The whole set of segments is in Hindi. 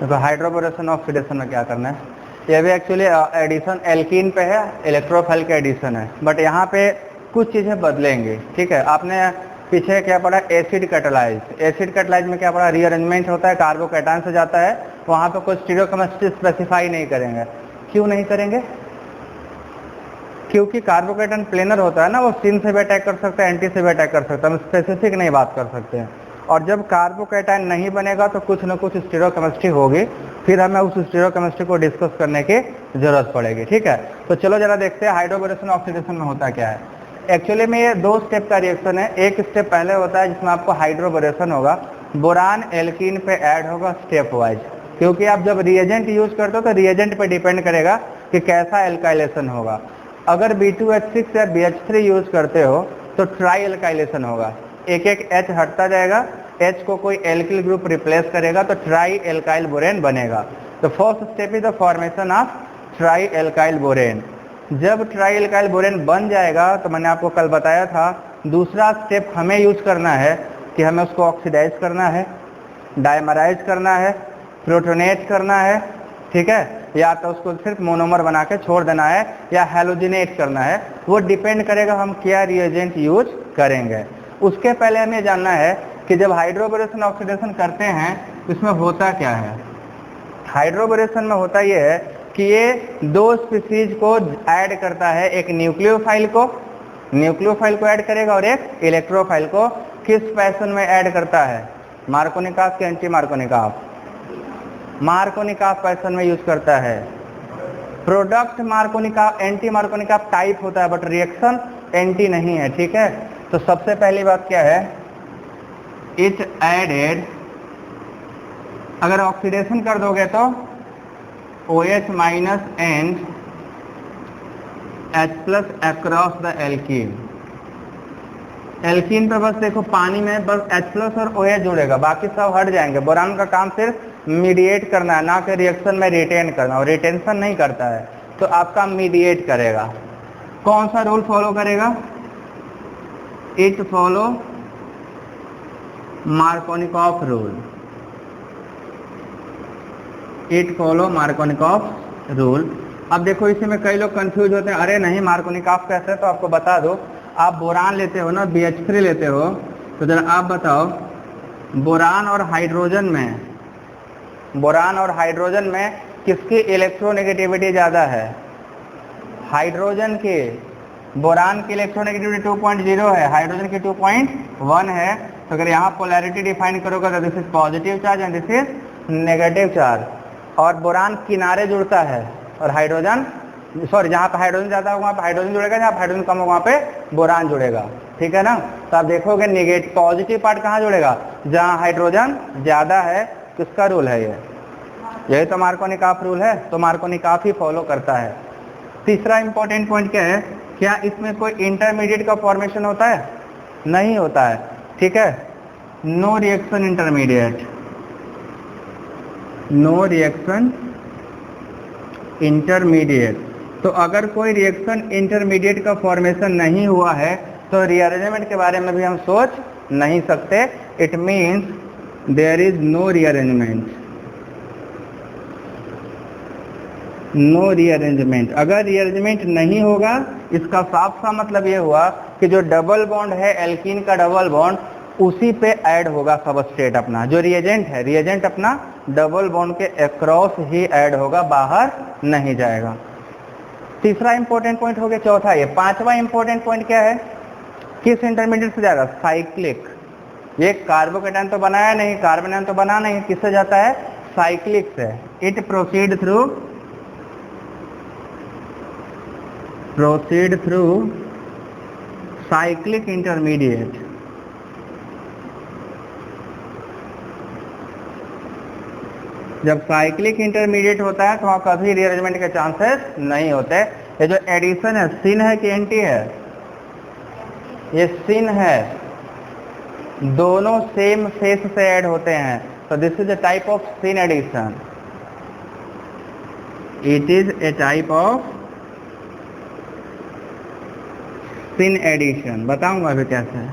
तो हाइड्रोबोरेशन ऑक्सीडेशन में क्या करना है, ये भी एक्चुअली एडिशन एल्कीन पे है, इलेक्ट्रोफाइल का एडिशन है, बट यहाँ पे कुछ चीज़ें बदलेंगे। ठीक है, आपने पीछे क्या पढ़ा, एसिड कैटालाइज। एसिड कैटालाइज में क्या पढ़ा, रीअरेंजमेंट होता है, कार्बोकैटायन से जाता है, वहाँ पे कुछ स्टीरियोकेमिस्ट्री स्पेसिफाई नहीं करेंगे। क्यों नहीं करेंगे, क्योंकि कार्बोकैटायन प्लेनर होता है ना, वो सिन से भी अटैक कर सकता है, एंटी से भी अटैक कर सकता है, हम स्पेसिफिक नहीं बात कर सकते हैं। और जब कार्बोकैटायन नहीं बनेगा तो कुछ ना कुछ स्टीरियोकेमिस्ट्री होगी, फिर हमें उस स्टीरियोकेमिस्ट्री को डिस्कस करने की जरूरत पड़ेगी। ठीक है, तो चलो जरा देखते हैं हाइड्रोबोरेशन ऑक्सीडेशन में होता क्या है। एक्चुअली में ये 2 स्टेप का रिएक्शन है। एक स्टेप पहले होता है जिसमें आपको हाइड्रोबोरेशन होगा, बोरान एल्कीन पे ऐड होगा स्टेप वाइज, क्योंकि आप जब रिएजेंट यूज करते हो तो रिएजेंट पे डिपेंड करेगा कि कैसा एल्काइलेशन होगा। अगर B2H6 या BH3 यूज करते हो तो ट्राई एल्काइलेशन होगा, एक एक H हटता जाएगा, H को कोई एल्किल ग्रुप रिप्लेस करेगा तो ट्राई एल्काइल बोरेन बनेगा। तो first step is the formation of try alkyl borane. जब ट्राई एल्काइल बोरेन बन जाएगा तो मैंने आपको कल बताया था, दूसरा स्टेप हमें यूज करना है कि हमें उसको ऑक्सीडाइज करना है, डायमराइज करना है, प्रोटोनेट करना है। ठीक है, या तो उसको सिर्फ मोनोमर बना के छोड़ देना है या हैलोजिनेट करना है, वो डिपेंड करेगा हम क्या रिएजेंट यूज करेंगे। उसके पहले हमें जानना है कि जब हाइड्रोबोरेशन ऑक्सीडेशन करते हैं इसमें होता क्या है। हाइड्रोबोरेशन में होता ये है कि ये 2 स्पीसीज को ऐड करता है, एक न्यूक्लियोफाइल को ऐड करेगा और एक इलेक्ट्रोफाइल को। किस फैशन में ऐड करता है, मार्कोनिकॉफ के एंटी मार्कोनिकॉफ, मार्कोनिकॉफ फैशन में यूज करता है। Product Markovnikov anti Markovnikov type होता है, बट रिएक्शन एंटी नहीं है। ठीक है, तो सबसे पहली बात क्या है, इट एडेड, अगर ऑक्सीडेशन कर दोगे तो OH minus and H+ across the alkene. Alkene पे बस देखो पानी में बस H+ और OH जुड़ेगा, बाकी सब हट जाएंगे। बोरान का काम सिर्फ मीडिएट करना है, ना कि रिएक्शन में रिटेन करना, और रिटेंशन नहीं करता है तो आपका मीडिएट करेगा। कौन सा रूल फॉलो करेगा, it follow Markovnikov rule, it follow Markovnikov rule. अब देखो इसी में कई लोग कंफ्यूज होते हैं, अरे नहीं मार्कोनिकॉफ कैसे, तो आपको बता दो, आप बोरान लेते हो ना, BH3 लेते हो, तो जरा आप बताओ बोरान और हाइड्रोजन में किसकी इलेक्ट्रोनेगेटिविटी ज़्यादा है, हाइड्रोजन की। बोरान की इलेक्ट्रोनेगेटिविटी 2.0 है, हाइड्रोजन की 2.1 है। तो अगर यहाँ पोलैरिटी डिफाइन करोगे तो this is positive charge and this is negative charge. और बोरान किनारे जुड़ता है और हाइड्रोजन, सॉरी, जहाँ पे हाइड्रोजन ज़्यादा होगा वहाँ पे हाइड्रोजन जुड़ेगा, जहाँ हाइड्रोजन कम होगा वहाँ पे बोरान जुड़ेगा। ठीक है ना, तो आप देखोगे नेगेटिव पॉजिटिव पार्ट कहाँ जुड़ेगा, जहाँ हाइड्रोजन ज़्यादा है। किसका रूल है ये, यही तो मार्कोनिकॉफ रूल है, तो मार्कोनिकॉफ ही फॉलो करता है। तीसरा इंपॉर्टेंट पॉइंट क्या है, क्या इसमें कोई इंटरमीडिएट का फॉर्मेशन होता है, नहीं होता है। ठीक है, no reaction intermediate, no reaction intermediate. तो अगर कोई रिएक्शन इंटरमीडिएट का फॉर्मेशन नहीं हुआ है तो रीअरेंजमेंट के बारे में भी हम सोच नहीं सकते। It means there is no rearrangement, no rearrangement. अगर रीअरेंजमेंट नहीं होगा, इसका साफ सा मतलब ये हुआ कि जो डबल बॉन्ड है एल्कीन का डबल बॉन्ड, उसी पे ऐड होगा सबस्ट्रेट अपना, जो रिएजेंट है, रिएजेंट अपना डबल बॉन्ड के अक्रॉस ही ऐड होगा, बाहर नहीं जाएगा। तीसरा इंपॉर्टेंट पॉइंट हो गया। चौथा ये, पांचवा इंपॉर्टेंट पॉइंट क्या है, किस इंटरमीडिएट से जाएगा, साइक्लिक। ये कार्बोकेटायन तो बनाया नहीं, कार्बन आयन तो बना नहीं, किससे जाता है, साइक्लिक से। It proceed through cyclic intermediate. जब साइक्लिक इंटरमीडिएट होता है तो वहाँ कभी रीअरेंजमेंट के चांसेस नहीं होते। ये जो एडिशन है, सिन है कि एंटी है, ये सिन है, दोनों सेम फेस से ऐड होते हैं, तो this is a type of syn addition, it is a type of syn addition. बताऊंगा अभी कैसे।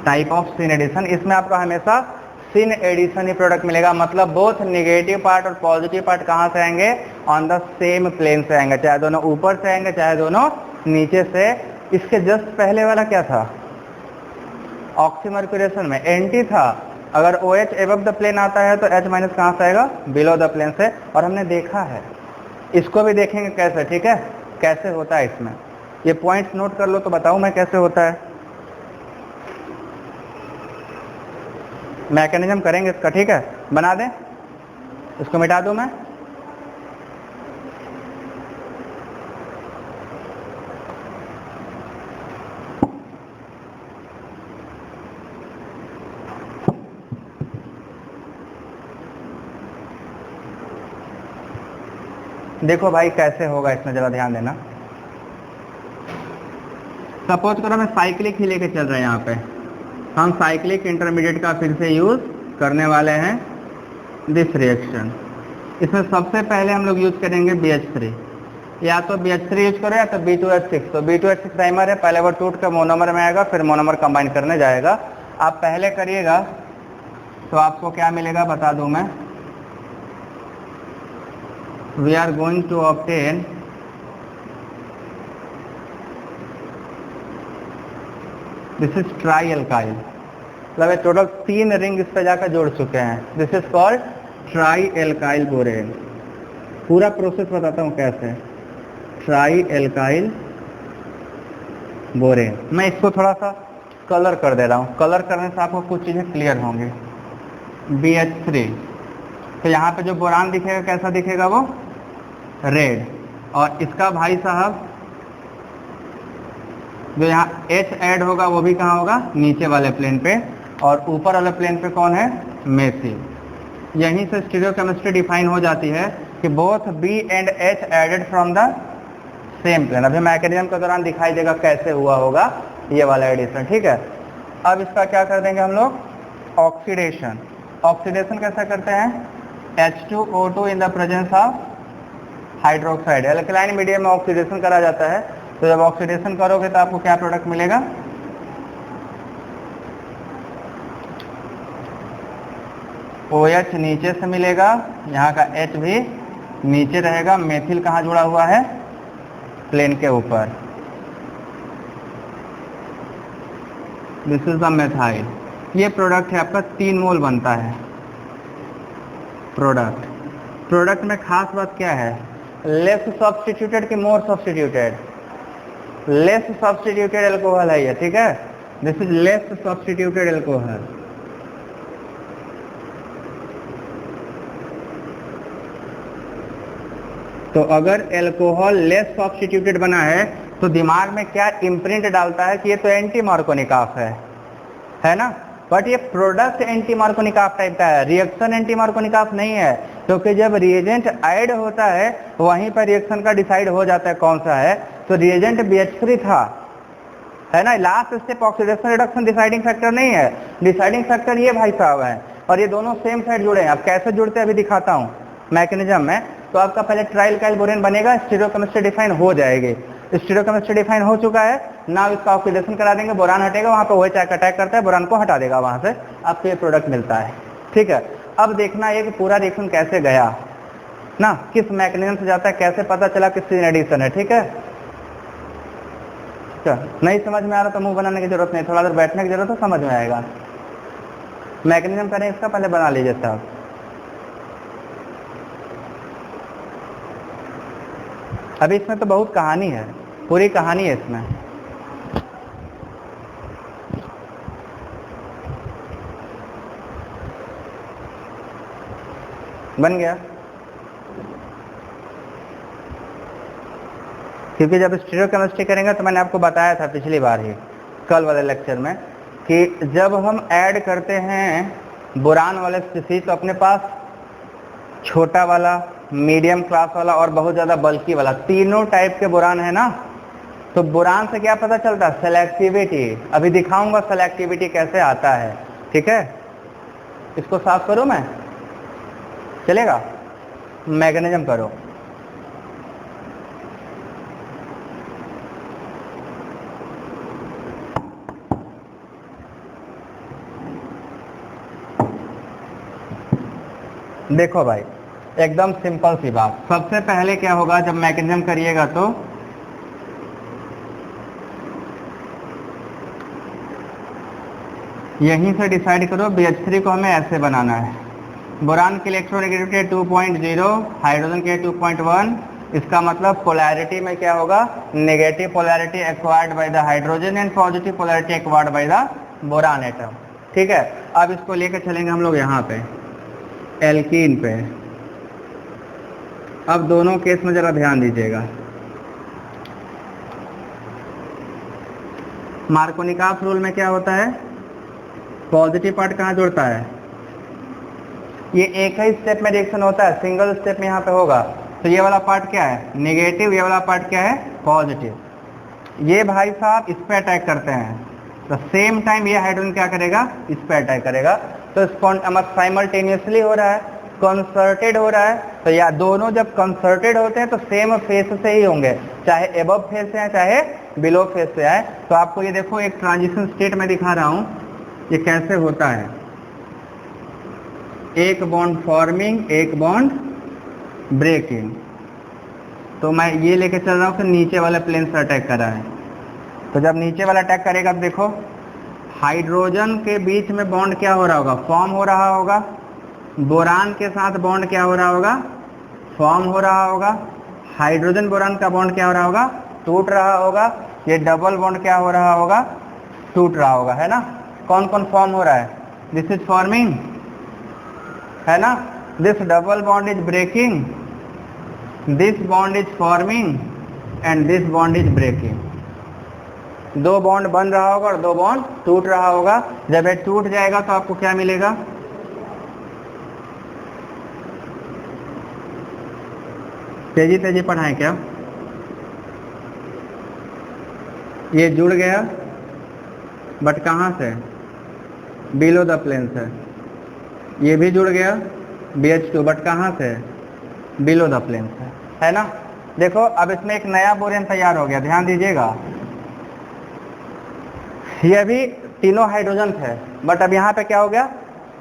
टाइप ऑफ सिन एडिशन, इसमें आपको हमेशा सिन एडिशन ही प्रोडक्ट मिलेगा, मतलब बोथ नेगेटिव पार्ट और पॉजिटिव पार्ट कहाँ से आएंगे, ऑन द सेम प्लेन से आएंगे, चाहे दोनों ऊपर से आएंगे चाहे दोनों नीचे से। इसके जस्ट पहले वाला क्या था, ऑक्सीमर्क्यूरेशन में एंटी था, अगर OH एबव द प्लेन आता है तो H माइनस कहाँ से आएगा, बिलो द प्लेन से, और हमने देखा है, इसको भी देखेंगे कैसे, ठीक है, कैसे होता है इसमें, ये पॉइंट्स नोट कर लो तो बताऊं मैं कैसे होता है, मैकेनिज्म करेंगे इसका, ठीक है, बना दें, इसको मिटा दूं मैं, देखो भाई कैसे होगा इसमें, जरा ध्यान देना। सपोज करो मैं साइक्लिक ही लेके चल रहे हैं, यहाँ पे हम साइक्लिक इंटरमीडिएट का फिर से यूज करने वाले हैं, दिस रिएक्शन। इसमें सबसे पहले हम लोग यूज करेंगे BH3, या तो BH3 यूज करो या तो B2H6। तो B2H6 प्राइमर है, पहले वो टूट कर मोनोमर में आएगा, फिर मोनोमर कंबाइन करने जाएगा। आप पहले करिएगा तो आपको क्या मिलेगा बता दूं मैं, we are going to obtain this is trialkyl, मतलब टोटल 3 रिंग इस पे जाकर जोड़ चुके हैं, दिस इज कॉल्ड ट्राईएल्काइल बोरेन। पूरा प्रोसेस बताता हूँ कैसे, ट्राईएल्काइल बोरेन। मैं इसको थोड़ा सा कलर कर दे रहा हूँ, कलर करने से आपको कुछ चीज़ें क्लियर होंगी। BH3, तो यहाँ पे जो बोरान दिखेगा कैसा दिखेगा, वो रेड, और इसका भाई साहब जो यहाँ H ऐड होगा वो भी कहाँ होगा, नीचे वाले प्लेन पे, और ऊपर वाले प्लेन पे कौन है, मेथिल। यहीं से स्टीरियोकेमिस्ट्री डिफाइन हो जाती है कि both B and H added from the same plane. अभी मैकेनिज्म के दौरान दिखाई देगा कैसे हुआ होगा ये वाला एडिशन, ठीक है। अब इसका क्या कर देंगे हम लोग, ऑक्सीडेशन। ऑक्सीडेशन कैसा करते हैं, H2O2 in the presence of hydroxide, alkaline medium में ऑक्सीडेशन करा जाता है। तो जब ऑक्सीडेशन करोगे तो आपको क्या प्रोडक्ट मिलेगा, OH नीचे से मिलेगा, यहाँ का H भी नीचे रहेगा, मेथिल कहाँ जुड़ा हुआ है, प्लेन के ऊपर, दिस इज द मेथाइल। ये प्रोडक्ट है आपका, 3 मोल बनता है प्रोडक्ट। प्रोडक्ट में खास बात क्या है, लेस सब्स्टिट्यूटेड कि मोर सब्स्टिट्यूटेड, लेस सब्स्टिट्यूटेड एल्कोहल है ये, ठीक है, this is less substituted alcohol. तो अगर एल्कोहल लेस सब्स्टिट्यूटेड बना है तो दिमाग में क्या इम्प्रिंट डालता है कि ये तो एंटी मार्कोनिकाफ है ना, बट ये प्रोडक्ट एंटी मार्कोनिकाफ टाइप का है, रिएक्शन एंटी मार्कोनिकाफ नहीं है, क्योंकि जब रिएजेंट ऐड होता है वहीं पर रिएक्शन का डिसाइड हो जाता है कौन सा है। तो रिएजेंट BH3 था, है ना, last step oxidation reduction deciding factor नहीं है, डिसाइडिंग फैक्टर ये भाई साहब है, और ये दोनों सेम साइड जुड़े हैं। अब कैसे जुड़ते हैं अभी दिखाता हूँ मैकेनिज्म में। तो आपका पहले ट्राईएल्काइल बोरेन बनेगा, स्टीरियोकेमिस्ट्री डिफाइन हो जाएगी, स्टीरियोकेमिस्ट्री डिफाइन हो चुका है, नाउ इसका ऑक्सीडेशन करा देंगे, बोरान हटेगा, वहाँ पे OH अटैक करता है, बोरान को हटा देगा, वहाँ से आपको ये प्रोडक्ट मिलता है, ठीक है। अब देखना है कि पूरा रिएक्शन कैसे गया ना, किस मैकेनिज्म से जाता है, कैसे पता चला कि सिन एडिशन है, ठीक है। नहीं समझ में आ रहा तो मुंह बनाने की जरूरत नहीं, थोड़ा देर बैठने की जरूरत है, समझ में आएगा। मैकेनिज्म करें इसका, पहले बना लीजिए साहब। अभी इसमें तो बहुत कहानी है, पूरी कहानी है इसमें। बन गया, क्योंकि जब स्टीरियोकेमिस्ट्री करेंगे तो मैंने आपको बताया था पिछली बार ही, कल वाले लेक्चर में, कि जब हम ऐड करते हैं बोरान वाले स्पीशीज तो अपने पास छोटा वाला, मीडियम क्लास वाला और बहुत ज़्यादा बल्कि वाला, तीनों टाइप के बोरान है ना। तो बोरान से क्या पता चलता है, सेलेक्टिविटी। अभी दिखाऊंगा सेलेक्टिविटी कैसे आता है, ठीक है। इसको साफ करो, मैं चलेगा, मैकेनिज्म करो। देखो भाई एकदम सिंपल सी बात, सबसे पहले क्या होगा जब मैकेनिज्म करिएगा तो यहीं से डिसाइड करो BH3 को हमें ऐसे बनाना है। बोरान की इलेक्ट्रोनेगेटिविटी 2.0, हाइड्रोजन के 2.1, इसका मतलब पोलैरिटी में क्या होगा, negative polarity acquired by the hydrogen and positive polarity acquired by the boron atom. ठीक है, अब इसको लेकर चलेंगे हम लोग यहाँ पे एल्कीन पे। अब दोनों केस में जरा ध्यान दीजिएगा। मार्कोनिकॉफ रूल में क्या होता है, पॉजिटिव पार्ट कहाँ जुड़ता है, ये एक ही स्टेप में रिएक्शन होता है, सिंगल स्टेप में यहाँ पे होगा। तो ये वाला पार्ट क्या है नेगेटिव, ये वाला पार्ट क्या है पॉजिटिव। ये भाई साहब इस पे अटैक करते हैं, तो सेम टाइम ये हाइड्रोजन क्या करेगा, इस पे अटैक करेगा। तो साइमल्टेनियसली हो रहा है, कंसर्टेड हो रहा है। तो या दोनों जब कंसर्टेड होते हैं तो सेम फेस से ही होंगे, चाहे एबव फेस से आए चाहे बिलो फेस से आए। तो आपको ये देखो एक ट्रांजिशन स्टेट में दिखा रहा हूँ, ये कैसे होता है, एक बॉन्ड फॉर्मिंग, एक बॉन्ड ब्रेकिंग। तो मैं ये लेके चल रहा हूँ कि नीचे वाले प्लेन से अटैक कर रहा है। तो जब नीचे वाला अटैक करेगा तो देखो हाइड्रोजन के बीच में बॉन्ड क्या हो रहा होगा, फॉर्म हो रहा होगा। बोरान के साथ बॉन्ड क्या हो रहा होगा, फॉर्म हो रहा होगा। हाइड्रोजन बोरान का बॉन्ड क्या हो रहा होगा, टूट रहा होगा। ये डबल बॉन्ड क्या हो रहा होगा, टूट रहा होगा, है ना। कौन कौन फॉर्म हो रहा है, दिस इज फॉर्मिंग, है ना। This double bond is breaking, this bond is forming and this bond is breaking. दो बॉन्ड बन रहा होगा और दो बॉन्ड टूट रहा होगा। जब ये टूट जाएगा तो आपको क्या मिलेगा, तेजी तेजी पढ़ाएं क्या, ये जुड़ गया बट कहाँ से, बिलो द प्लेन से। ये भी जुड़ गया BH2 बट कहाँ से, बिलो द प्लेन से, है ना। देखो अब इसमें एक नया बोरेन तैयार हो गया, ध्यान दीजिएगा। ये भी तीनों हाइड्रोजन थे बट अब यहाँ पे क्या हो गया,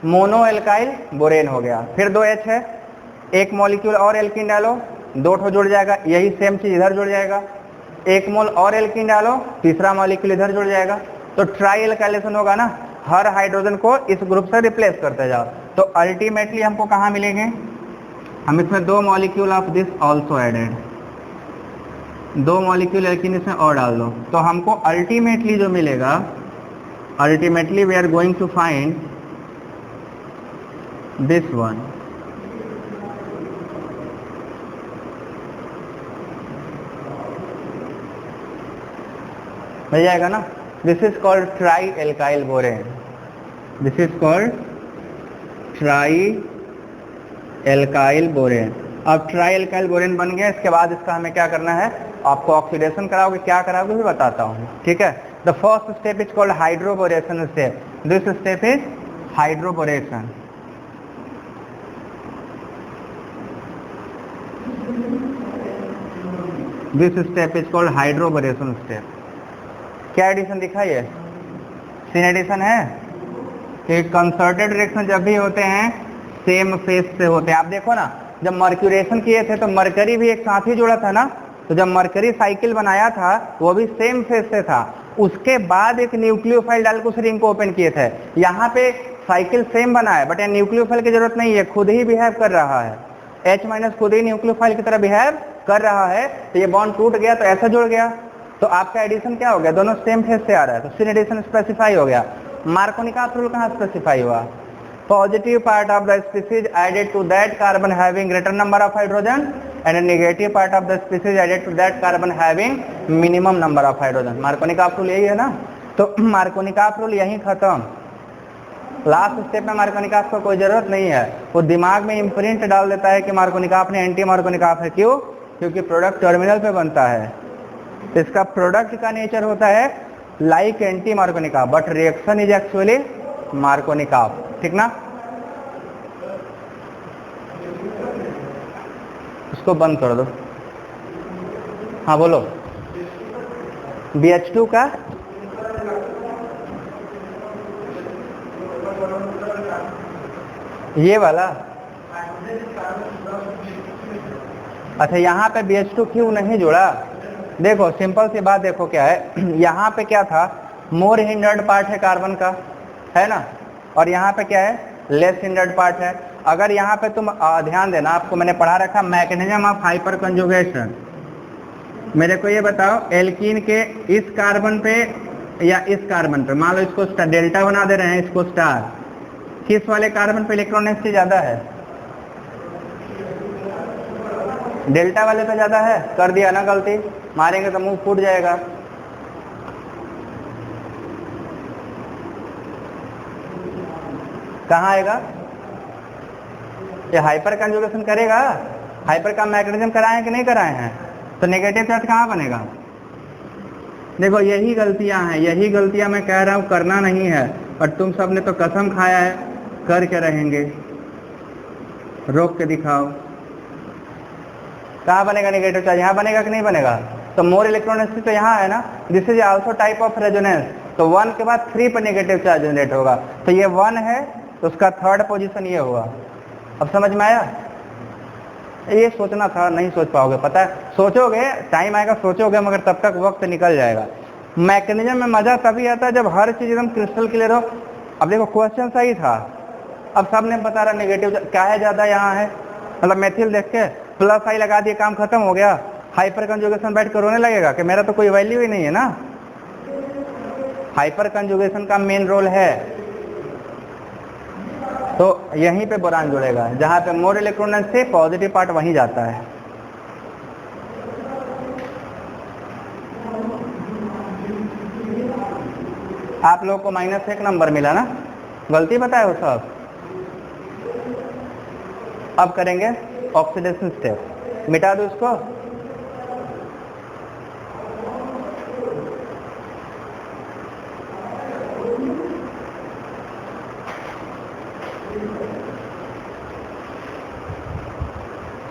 मोनो एल्काइल बोरेन हो गया। फिर 2 H है, एक मॉलिक्यूल और एल्कीन डालो, 2 ठो जुड़ जाएगा। यही सेम चीज इधर जुड़ जाएगा, 1 मोल और एल्कीन डालो, तीसरा मॉलिक्यूल इधर जुड़ जाएगा। तो ट्राई एल्काइलेशन होगा ना, हर हाइड्रोजन को इस ग्रुप से रिप्लेस करते जाओ। तो अल्टीमेटली हमको कहाँ मिलेंगे, हम इसमें 2 molecule of this also added, 2 molecule alkene इसमें और डाल दो। तो हमको अल्टीमेटली जो मिलेगा, ultimately we are going to find this one. मिल जाएगा ना। This is called tri alkyl borane, this is called tri alkyl borane. अब ट्राई एल्काइल बोरेन बन गया, इसके बाद इसका हमें क्या करना है, आपको ऑक्सीडेशन कराओगे, क्या कराओगे भी बताता हूँ, ठीक है। The first step is called hydroboration step, this step is hydroboration. This step is called hydroboration step. क्या एडिशन दिखाइए, सीन एडिशन है कि कंसर्टेड रिएक्शन जब भी होते हैं सेम फेस से होते हैं। आप देखो ना, जब मर्क्यूरेशन किए थे तो मरकरी भी एक साथ ही जुड़ा था ना। तो जब मरकरी साइकिल बनाया था वो भी सेम फेस से था, उसके बाद एक न्यूक्लियोफाइल डाल के उस रिंग को ओपन किए थे। यहाँ पे साइकिल सेम बना है बट यहाँ न्यूक्लियोफाइल की जरूरत नहीं है, खुद ही बिहेव कर रहा है। H- खुद ही न्यूक्लियोफाइल की तरह बिहेव कर रहा है। तो ये बॉन्ड टूट गया तो ऐसा जुड़ गया, तो आपका एडिशन क्या हो गया, दोनों सेम फेस से आ रहा है, तो सिन एडिशन स्पेसिफाई हो गया। मार्कोनिकॉफ रूल कहाँ स्पेसिफाई हुआ, positive part of the species added to that carbon having greater number of hydrogen and negative part of the species added to that carbon having minimum number of hydrogen. Markovnikov rule यही है ना। तो मार्कोनिकॉफ रूल यहीं खत्म, लास्ट स्टेप में मार्कोनिकॉफ को कोई जरूरत नहीं है, वो दिमाग में इम्प्रिंट डाल देता है कि मार्कोनिकॉफ ने एंटी मार्कोनिकॉफ है। क्यों, क्योंकि प्रोडक्ट टर्मिनल पे बनता है, इसका प्रोडक्ट का नेचर होता है like anti Markovnikov but reaction is actually Markovnikov, ठीक ना। इसको बंद कर दो। हाँ बोलो, BH2 का ये वाला अच्छा यहाँ पे BH2 क्यों नहीं जुड़ा? देखो सिंपल सी बात, देखो क्या है, यहाँ पे क्या था, मोर हिंडर्ड पार्ट है कार्बन का, है ना, और यहाँ पे क्या है, लेस हिंडर्ड पार्ट है। अगर यहाँ पे तुम ध्यान देना, आपको मैंने पढ़ा रखा मैकेनिज्म ऑफ हाइपर कंजुगेशन। मेरे को ये बताओ, एल्कीन के इस कार्बन पे या इस कार्बन पे, मान लो इसको डेल्टा बना दे रहे हैं, इसको स्टार, किस वाले कार्बन पे इलेक्ट्रॉन डेंसिटी ज्यादा है? डेल्टा वाले पे ज्यादा है। कर दिया ना गलती, मारेंगे तो मुंह फूट जाएगा। कहाँ आएगा ये? हाइपर कंजुगेशन करेगा, हाइपर का मैकेनिज्म कराए हैं कि नहीं कराए हैं? तो नेगेटिव चार्ज कहाँ बनेगा? देखो यही गलतियां हैं, यही गलतियां मैं कह रहा हूं करना नहीं है, और तुम सब ने तो कसम खाया है करके रहेंगे। रोक के दिखाओ, कहाँ बनेगा नेगेटिव चार्ज? यहाँ बनेगा कि नहीं बनेगा? तो मोर इलेक्ट्रॉन डेंसिटी तो यहाँ है ना, this is also type of resonance. तो 1 के बाद 3 पर नेगेटिव चार्ज जनरेट होगा, तो ये 1 है, तो उसका थर्ड पोजीशन ये होगा। अब समझ में आया? ये सोचना था, नहीं सोच पाओगे, पता है, सोचोगे टाइम आएगा, सोचोगे, मगर तब तक वक्त निकल जाएगा। मैकेनिज्म में मजा तभी आता है जब हर चीज एकदम क्रिस्टल क्लियर हो। अब देखो क्वेश्चन सही था, अब सबने बता रहा नेगेटिव क्या है, ज्यादा यहाँ है, मतलब मेथिल देख के प्लस आई लगा दिए, काम खत्म हो गया। हाइपर कंजुगेशन बैठ कर रोने लगेगा कि मेरा तो कोई वैल्यू ही नहीं है ना। हाइपर कंजुगेशन का मेन रोल है, तो यहीं पे बोरान जुड़ेगा, जहां पे मोर इलेक्ट्रॉन से पॉजिटिव पार्ट वहीं जाता है। आप लोगों को -1 नंबर मिला ना, गलती बताए हो सब। अब करेंगे ऑक्सीडेशन स्टेप, मिटा दो इसको।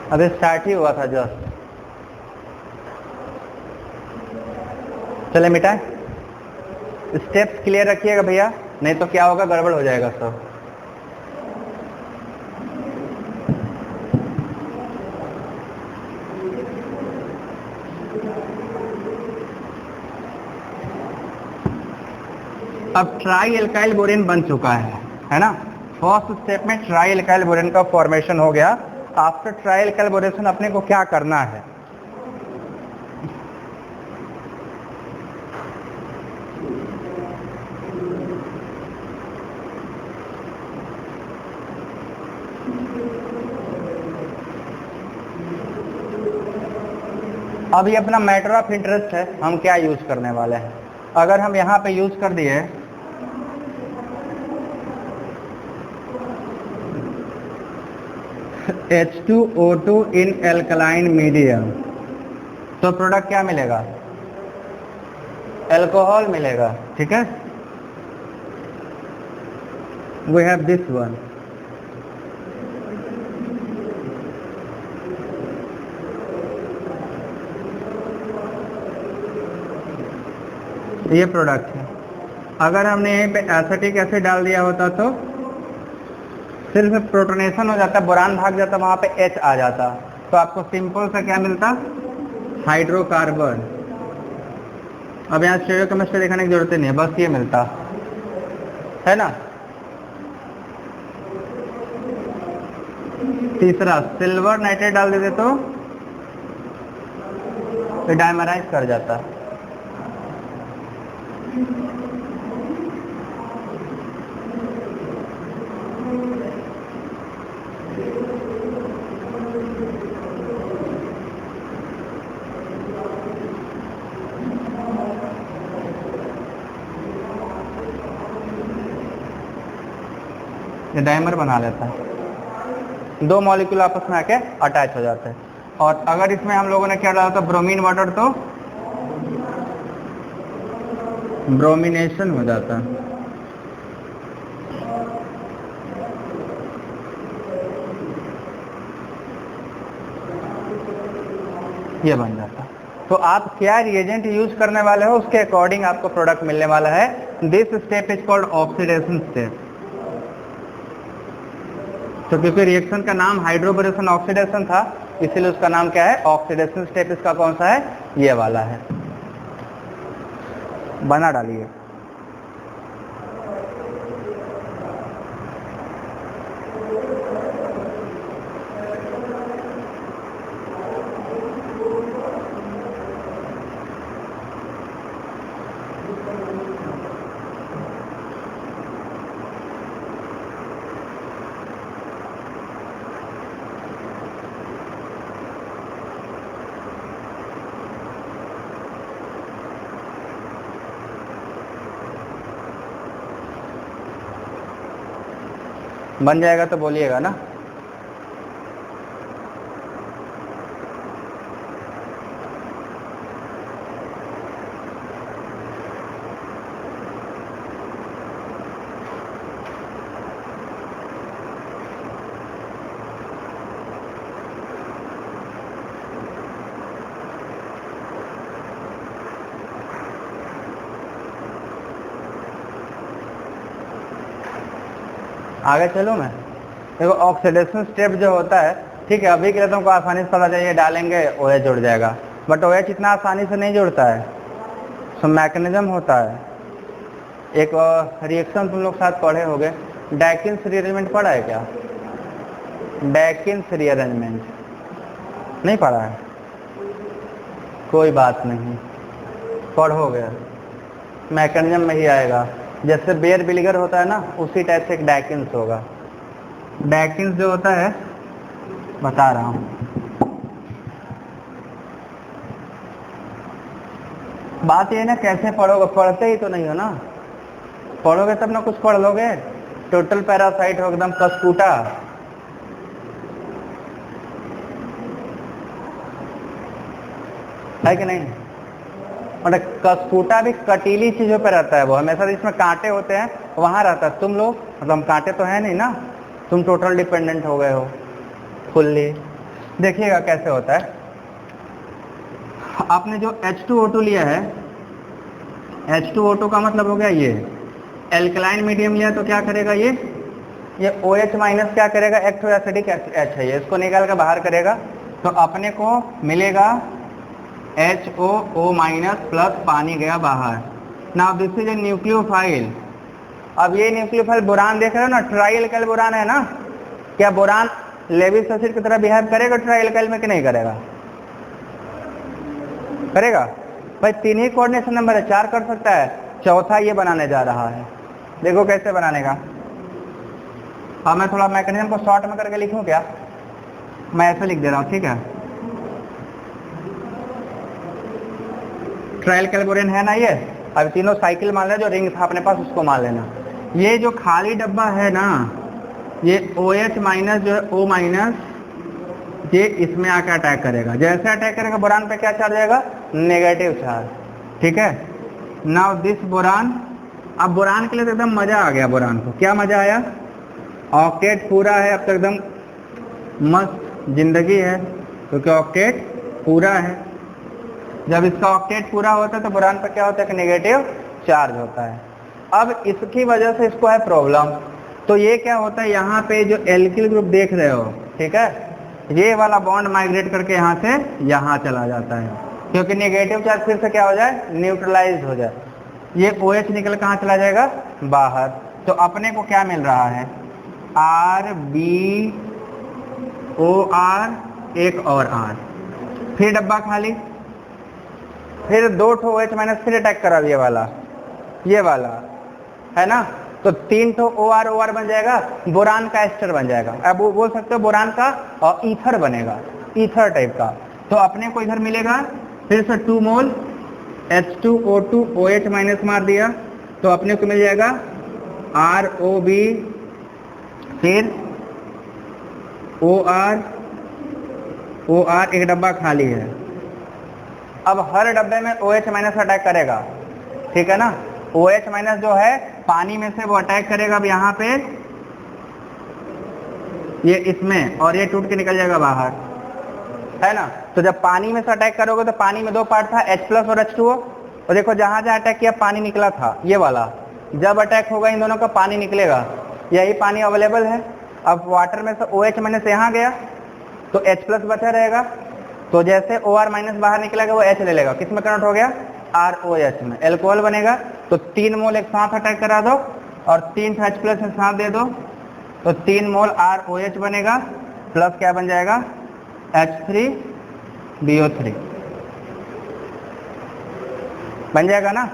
अभी स्टार्ट ही हुआ था जस्ट, चले मिटाएं। स्टेप्स क्लियर रखिएगा भैया, नहीं तो क्या होगा, गड़बड़ हो जाएगा सब। अब ट्राई एल्काइल बोरेन बन चुका है ना। फर्स्ट स्टेप में ट्राई एल्काइल बोरेन का फॉर्मेशन हो गया। आफ्टर ट्राई एल्काइल बोरेशन अपने को क्या करना है? अब ये अपना मैटर ऑफ इंटरेस्ट है, हम क्या यूज करने वाले हैं। अगर हम यहाँ पे यूज कर दिए H2O2 इन एल्कलाइन मीडियम, तो प्रोडक्ट क्या मिलेगा? अल्कोहल मिलेगा, ठीक है। वी हैव दिस वन, ये प्रोडक्ट है। अगर हमने यहीं पे एसिटिक एसिड डाल दिया होता तो सिर्फ प्रोटोनेशन हो जाता, बोरान भाग जाता, वहां पे H आ जाता, तो आपको सिंपल सा क्या मिलता? हाइड्रोकार्बन। अब यहाँ स्टीरियोकेमिस्ट्री दिखाने की जरूरत नहीं है, बस ये मिलता है ना। तीसरा सिल्वर नाइट्रेट डाल देते तो डायमराइज कर जाता। ये डाइमर बना लेता है, 2 मॉलिक्यूल आपस में आके अटैच हो जाते हैं। और अगर इसमें हम लोगों ने क्या डाला था, ब्रोमीन वाटर, तो ब्रोमिनेशन हो जाता। ये बन जाता। तो आप क्या रिएजेंट यूज करने वाले हो उसके अकॉर्डिंग आपको प्रोडक्ट मिलने वाला है। This step is called oxidation step. तो क्योंकि रिएक्शन का नाम हाइड्रोबोरेशन ऑक्सीडेशन था, इसीलिए उसका नाम क्या है, ऑक्सीडेशन स्टेप इसका कौन सा है, ये वाला है। बना डालिए। बन जाएगा तो बोलिएगा ना। आगे चलो मैं, देखो ऑक्सीडेशन स्टेप जो होता है, ठीक है, अभी के लिए तुमको आसानी से पता चाहिए, डालेंगे OH जुड़ जाएगा, बट OH इतना आसानी से नहीं जुड़ता है, सो मैकेनिज्म होता है। एक रिएक्शन तुम लोग साथ पढ़े होगे, डैकिन्स रीअरेंजमेंट पढ़ा है क्या? डैकिन्स रीअरेंजमेंट नहीं पढ़ा है? कोई बात नहीं, पढ़ोगे, मैकेनिज्म में ही आएगा। जैसे बेयर विनेगर होता है ना, उसी टाइप से एक डैकिन्स होगा। डैकिन्स जो होता है, बता रहा हूँ, बात ये ना कैसे पढ़ोगे, पढ़ते ही तो नहीं हो ना, पढ़ोगे तब ना कुछ पढ़ लोगे। टोटल पैरासाइट हो एकदम कस्कूटा, है कि नहीं? और कस्कूटा भी कटीली चीजों पे रहता है, वो हमेशा जिसमें कांटे होते हैं वहां रहता है। तुम लोग मतलब कांटे तो है नहीं ना, तुम टोटल डिपेंडेंट हो गए हो फुल्ली। देखिएगा कैसे होता है। आपने जो H2O2 लिया है, H2O2 का मतलब हो गया ये एल्कलाइन मीडियम लिया, तो क्या करेगा ये OH माइनस क्या करेगा, एक्टोएसिडिक H है ये, इसको निकाल कर बाहर करेगा, तो अपने को मिलेगा HOO माइनस प्लस पानी गया बाहर। Now this is a nucleophile. अब ये न्यूक्लियोफाइल बोरान देख रहे हो ना, ट्राइएल्काइल बोरान है ना, क्या बोरान लेविस एसिड की तरह बिहेव करेगा ट्राइएल्काइल में कि नहीं करेगा? करेगा भाई। 3 ही कोऑर्डिनेशन नंबर है, 4 कर सकता है, चौथा ये बनाने जा रहा है। देखो कैसे बनाने का। हाँ मैं थोड़ा मैकेनिज्म को शॉर्ट में करके लिखूं क्या? मैं ऐसे लिख दे रहा हूँ, ठीक है। ट्राइएल्काइल बोरेन है ना ये, अब तीनों साइकिल मान लेना, जो रिंग था अपने पास उसको मान लेना। ये जो खाली डब्बा है ना, ये OH माइनस जो है O माइनस, ये इसमें आकर अटैक करेगा। जैसे अटैक करेगा बोरान पे क्या चार्ज आएगा, नेगेटिव चार्ज, ठीक है। नाउ दिस बोरान, अब बोरान के लिए तो एकदम मजा आ गया। बोरान को क्या मजा आया, ऑक्टेट पूरा है, अब तक एकदम मस्त जिंदगी है, क्योंकि ऑक्टेट पूरा है। जब इसका ऑक्टेट पूरा होता है तो बोरान पर क्या होता है कि नेगेटिव चार्ज होता है। अब इसकी वजह से इसको है प्रॉब्लम, तो ये क्या होता है, यहाँ पे जो एल्किल ग्रुप देख रहे हो, ठीक है, ये वाला बॉन्ड माइग्रेट करके यहाँ से यहाँ चला जाता है, क्योंकि नेगेटिव चार्ज फिर से क्या हो जाए, न्यूट्रलाइज हो जाए। ये OH निकल कहाँ चला जाएगा, बाहर। तो अपने को क्या मिल रहा है, RbOr, एक और R, फिर डब्बा खाली, फिर 2 OH माइनस, फिर अटैक करा ये वाला है ना, तो 3 OR बन जाएगा, बोरान का एस्टर बन जाएगा। अब वो बोल सकते हो बोरान का और ईथर बनेगा, ईथर टाइप का। तो अपने को इधर मिलेगा फिर से 2 मोल H2O2 OH माइनस मार दिया, तो अपने को मिल जाएगा ROB, फिर OR, एक डब्बा खाली है। अब हर डब्बे में OH माइनस अटैक करेगा, ठीक है ना। OH माइनस जो है पानी में से वो अटैक करेगा अब यहाँ पे, ये इसमें, और ये टूट के निकल जाएगा बाहर, है ना। तो जब पानी में से अटैक करोगे तो पानी में 2 पार्ट था, H प्लस और H2O, और देखो जहां जहां अटैक किया पानी निकला था, ये वाला। जब अटैक होगा इन दोनों का पानी निकलेगा, यही पानी अवेलेबल है। अब वाटर में से OH माइनस यहाँ गया तो H प्लस बचा रहेगा, तो जैसे OR माइनस बाहर निकलेगा वो H ले लेगा, किस में कन्वर्ट हो गया, ROH में। एल्कोहल बनेगा तो 3 मोल एक साथ अटैक करा दो और 3 H प्लस एक साथ दे दो तो 3 मोल ROH बनेगा, प्लस क्या बन जाएगा, H3BO3 बन जाएगा ना।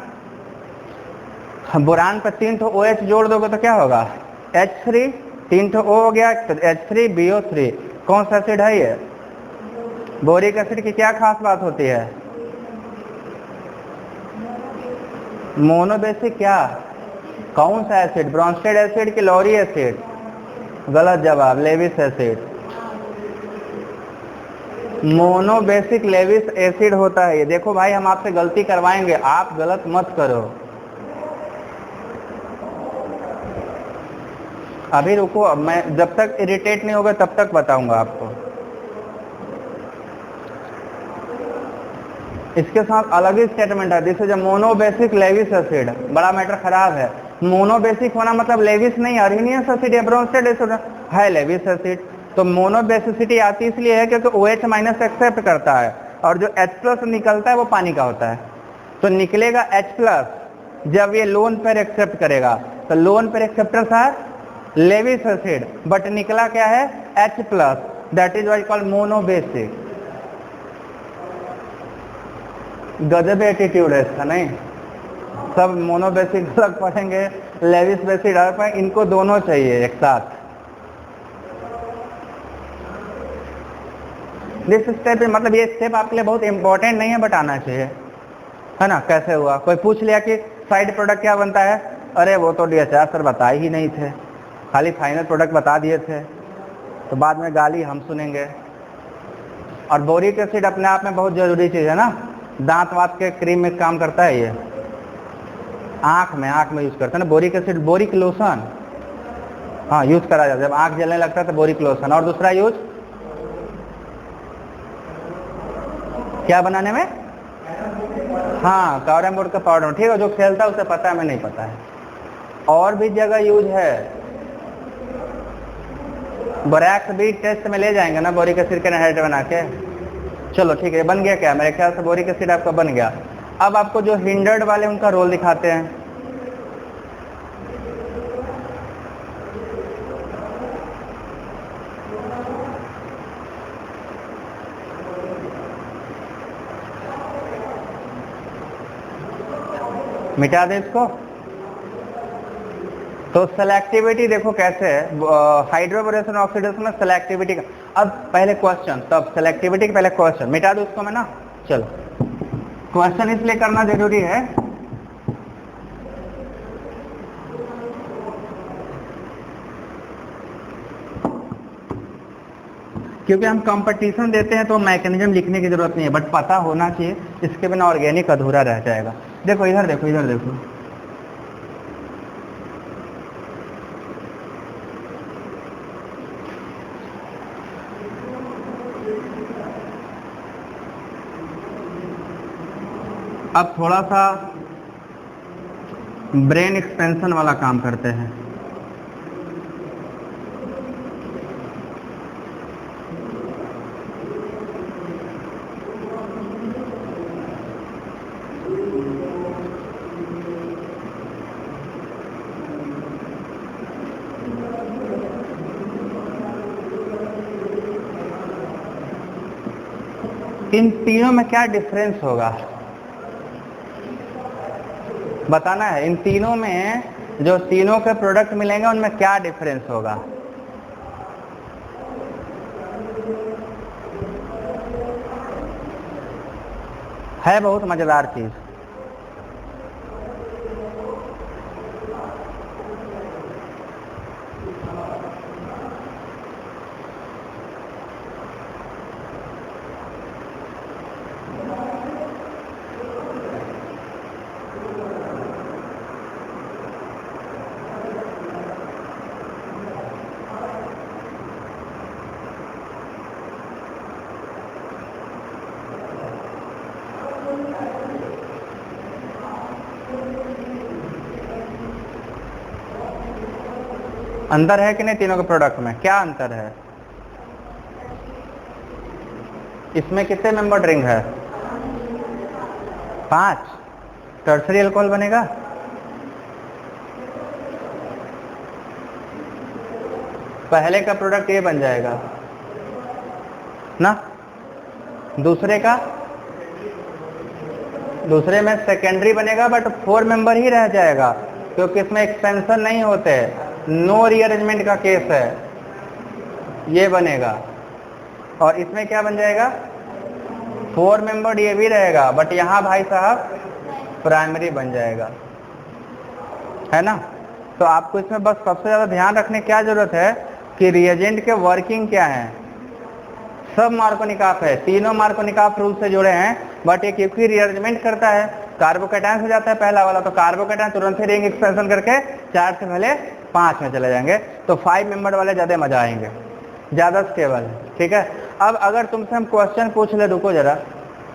बोरान पर 3 ठो OH जोड़ दोगे तो क्या होगा, H3, 3 ठो O हो गया तो H3BO3। कौन सा एसिड है ये, बोरिक एसिड की क्या खास बात होती है, मोनोबेसिक। क्या, कौन सा एसिड, ब्रोंस्टेड एसिड कि लॉरी एसिड, गलत जवाब, Lewis acid. Monobasic Lewis acid होता है ये। देखो भाई हम आपसे गलती करवाएंगे, आप गलत मत करो। अभी रुको, अब मैं जब तक इरिटेट नहीं होगा तब तक बताऊंगा आपको। इसके साथ अलग ही स्टेटमेंट है, this is a monobasic Lewis acid. बड़ा मैटर खराब है, मोनोबेसिक होना मतलब लेविस नहीं, अरिनियस एसिड या ब्रोंस्टेड एसिड है लेविस एसिड। तो मोनोबेसिसिटी आती इसलिए है क्योंकि OH माइनस एक्सेप्ट करता है और जो H प्लस निकलता है वो पानी का होता है, तो निकलेगा H प्लस जब ये लोन पेयर एक्सेप्ट करेगा। तो लोन पेयर एक्सेप्टर था लेविस एसिड, बट निकला क्या है, H plus, that is why called monobasic. गजब एटीट्यूड है इसका, नहीं सब मोनोबेसिक अलग पढ़ेंगे, लेविस बेसिक अलग पढ़ेंगे, इनको दोनों चाहिए एक साथ। दिस स्टेप मतलब ये स्टेप आपके लिए बहुत इंपॉर्टेंट नहीं है बट आना चाहिए, है ना। कैसे हुआ, कोई पूछ लिया कि साइड प्रोडक्ट क्या बनता है, अरे वो तो DHR सर बताए ही नहीं थे, खाली फाइनल प्रोडक्ट बता दिए थे, तो बाद में गाली हम सुनेंगे। और बोरिक एसिड अपने आप में बहुत जरूरी चीज़ है ना, दांत वात के क्रीम में काम करता है ये, आँख में यूज़ करते हैं ना बोरिक एसिड। बोरिक लोशन हाँ यूज़ करा जाता है, जब आँख जलने लगता है तो बोरिक लोशन। और दूसरा यूज क्या बनाने में, हाँ कैरम बोर्ड का पाउडर, ठीक है, जो खेलता है उसे पता है, हमें नहीं पता है। और भी जगह यूज है, बोरैक्स भी टेस्ट में ले जाएंगे ना बोरिक एसिड के एनाहाइड्रेट बना के। चलो ठीक है, बन गया क्या, मेरे ख्याल से बोरिक एसिड आपका बन गया। अब आपको जो हिंडर्ड वाले उनका रोल दिखाते हैं। मिटा दे इसको। तो सेलेक्टिविटी देखो कैसे है, हाइड्रोबोरेशन ऑक्सीडेशन में सेलेक्टिविटी का। अब पहले क्वेश्चन, तब सेलेक्टिविटी के पहले क्वेश्चन, मिटा दो उसको मैं ना। चलो क्वेश्चन इसलिए करना जरूरी है क्योंकि हम कंपटीशन देते हैं तो मैकेनिज्म लिखने की जरूरत नहीं है, बट पता होना चाहिए, इसके बिना ऑर्गेनिक अधूरा रह जाएगा। देखो इधर देखो, इधर देखो, अब थोड़ा सा ब्रेन एक्सपेंशन वाला काम करते हैं। इन तीनों में क्या डिफरेंस होगा बताना है। इन तीनों में जो तीनों के प्रोडक्ट मिलेंगे उनमें क्या डिफरेंस होगा। है बहुत मजेदार चीज। अंतर है कि नहीं तीनों के प्रोडक्ट में? क्या अंतर है? इसमें कितने मेंबर्ड रिंग है? 5। टर्सरी अल्कोहल बनेगा? पहले का प्रोडक्ट ये बन जाएगा ना, दूसरे में सेकेंडरी बनेगा, बट 4 मेंबर ही रह जाएगा क्योंकि इसमें एक्सपेंशन नहीं होते, नो रीअरेंजमेंट का केस है, ये बनेगा। और इसमें क्या बन जाएगा? 4 मेंबर ये भी रहेगा, बट यहाँ भाई साहब प्राइमरी बन जाएगा, है ना। तो आपको इसमें बस सबसे ज़्यादा ध्यान रखने क्या जरूरत है कि रिएजेंट के वर्किंग क्या है। सब मार्कोनिक है, तीनों मार्कोनिक रूल से जुड़े हैं, बट ये क्योंकि रीअरेंजमेंट करता है, कार्बोकैटायन हो जाता है पहला वाला, तो कार्बोकैटायन तुरंत ही रिंग एक्सपेंशन करके 4 से पहले 5 में चले जाएंगे, तो 5 मेंबर वाले ज़्यादा मजा आएंगे, ज़्यादा स्टेबल है। ठीक है, अब अगर तुमसे हम क्वेश्चन पूछ ले, रुको जरा,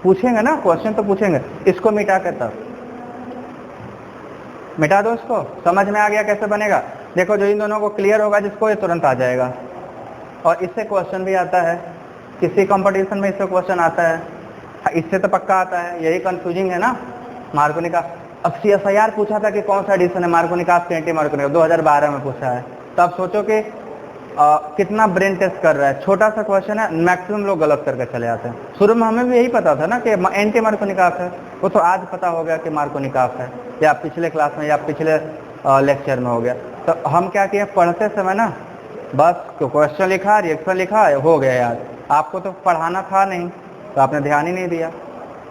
पूछेंगे ना क्वेश्चन तो पूछेंगे, इसको मिटा के तब मिटा दो इसको, समझ में आ गया कैसे बनेगा? देखो जो इन दोनों को क्लियर होगा जिसको, ये तुरंत आ जाएगा। और इससे क्वेश्चन भी आता है, किसी कंपटीशन में इससे क्वेश्चन आता है, इससे तो पक्का आता है, यही कंफ्यूजिंग है ना मार्कोनिक। अब CSIR पूछा था कि कौन सा एडिशन है मार्कोनिक के एंटी मार्कोनिक, 2012 में पूछा है, तो आप सोचो कि कितना ब्रेन टेस्ट कर रहा है। छोटा सा क्वेश्चन है, मैक्सिमम लोग गलत करके चले आते हैं। शुरू में हमें भी यही पता था ना कि एंटी मार्कोनिक है, वो तो आज पता हो गया कि मार्कोनिक है, या पिछले क्लास में या पिछले लेक्चर में हो गया। तो हम क्या किए, पढ़ते समय ना बस क्वेश्चन लिखा, रिएक्शन लिखा, हो गया यार। आपको तो पढ़ाना था नहीं, तो आपने ध्यान ही नहीं दिया।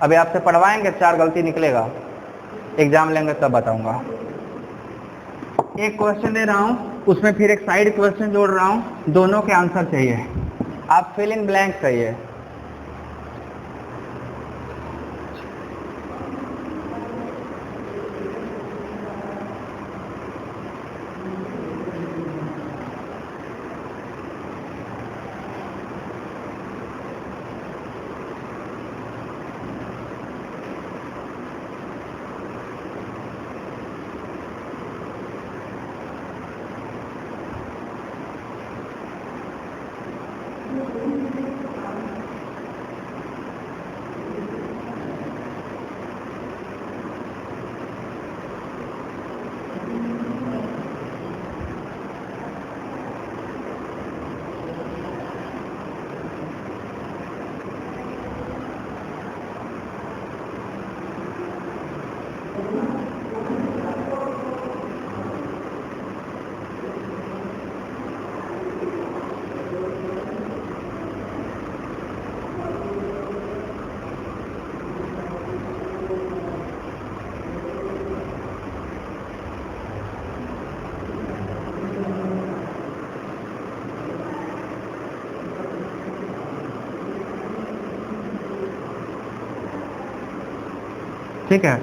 अभी आपसे पढ़वाएंगे, 4 गलती निकलेगा, एग्जाम लेंगे तब बताऊंगा। एक क्वेश्चन दे रहा हूँ, उसमें फिर एक साइड क्वेश्चन जोड़ रहा हूँ, दोनों के आंसर चाहिए, आप फिल इन ब्लैंक चाहिए। ठीक है,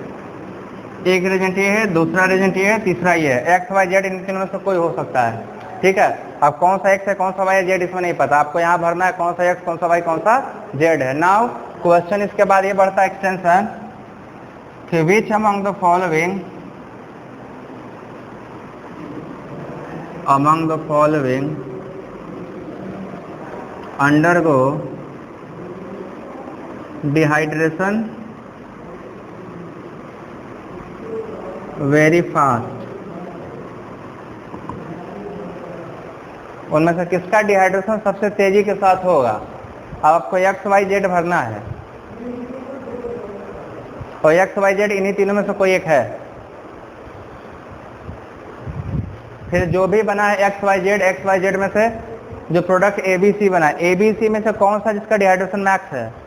एक रिजल्ट ये है, दूसरा रिजल्ट ये है, तीसरा ये है। एक्स वाई जेड इन तीनों में से कोई हो सकता है। ठीक है, अब कौन सा एक्स है कौन सा वाई है जेड इसमें नहीं पता, आपको यहाँ भरना है कौन सा एक्स कौन सा वाई कौन सा जेड है। नाउ क्वेश्चन इसके बाद ये बढ़ता है एक्सटेंशन कि which among the following undergo dehydration very fast. उनमें से किसका डिहाइड्रेशन सबसे तेजी के साथ होगा? अब आपको एक्स वाई जेड भरना है, और एक्स वाई जेड इन्हीं तीनों में से कोई एक है। फिर जो भी बना है एक्स वाई जेड में से जो प्रोडक्ट ABC बना है, ABC में से कौन सा जिसका डिहाइड्रेशन मैक्स है?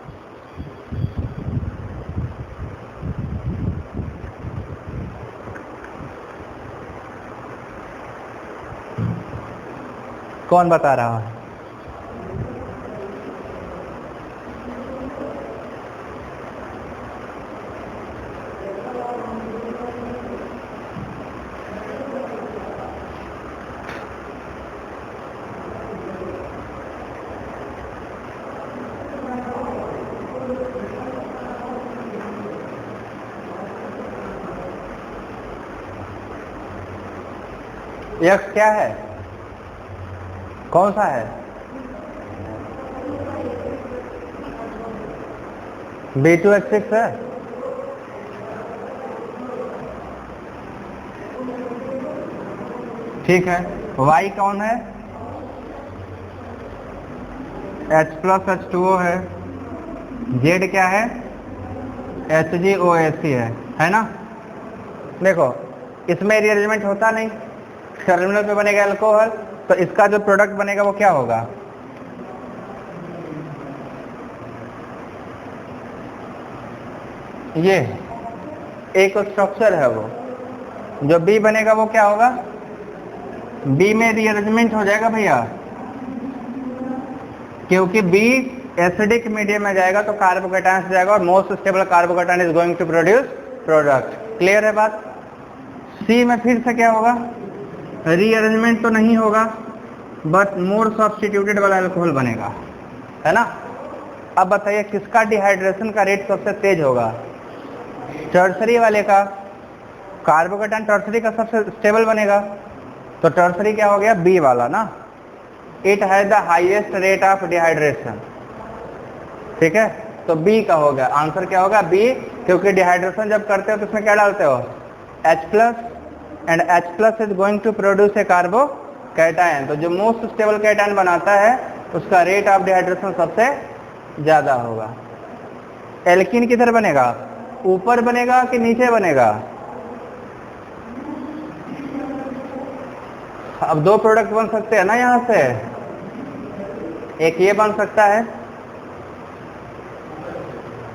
कौन बता रहा है? एक्स क्या है? कौन सा है? B2H6 है। ठीक है, Y कौन है? H+H2O है। Z क्या है? HgOAc है ना। देखो इसमें रीअरेंजमेंट होता नहीं, टर्मिनल पे बनेगा अल्कोहल, तो इसका जो प्रोडक्ट बनेगा वो क्या होगा? ये एक स्ट्रक्चर है वो, जो B बनेगा वो क्या होगा? B में रीअरेंजमेंट हो जाएगा भैया, क्योंकि B एसिडिक मीडियम में जाएगा तो कार्बोकेटायन जाएगा और most stable carbocation is going to produce product. Clear है बात? C में फिर से क्या होगा? रीअरेंजमेंट तो नहीं होगा, बट मोर सब्स्टिट्यूटेड वाला अल्कोहल बनेगा, है ना। अब बताइए किसका डिहाइड्रेशन का रेट सबसे तेज होगा? टर्सरी वाले का। कार्बोकेटायन टर्सरी का सबसे स्टेबल बनेगा, तो टर्सरी क्या हो गया? B वाला ना। It has the highest rate of dehydration. ठीक है, तो B का हो गया आंसर। क्या होगा? B, क्योंकि डिहाइड्रेशन जब करते हो तो उसमें क्या डालते हो? H+ and H+ is going to produce a carbocation, तो जो मोस्ट स्टेबल कैटायन बनाता है उसका रेट ऑफ डिहाइड्रेशन सबसे ज्यादा होगा। एल्कीन किधर बनेगा? ऊपर बनेगा कि नीचे बनेगा? अब दो प्रोडक्ट बन सकते हैं ना यहां से, एक ये बन सकता है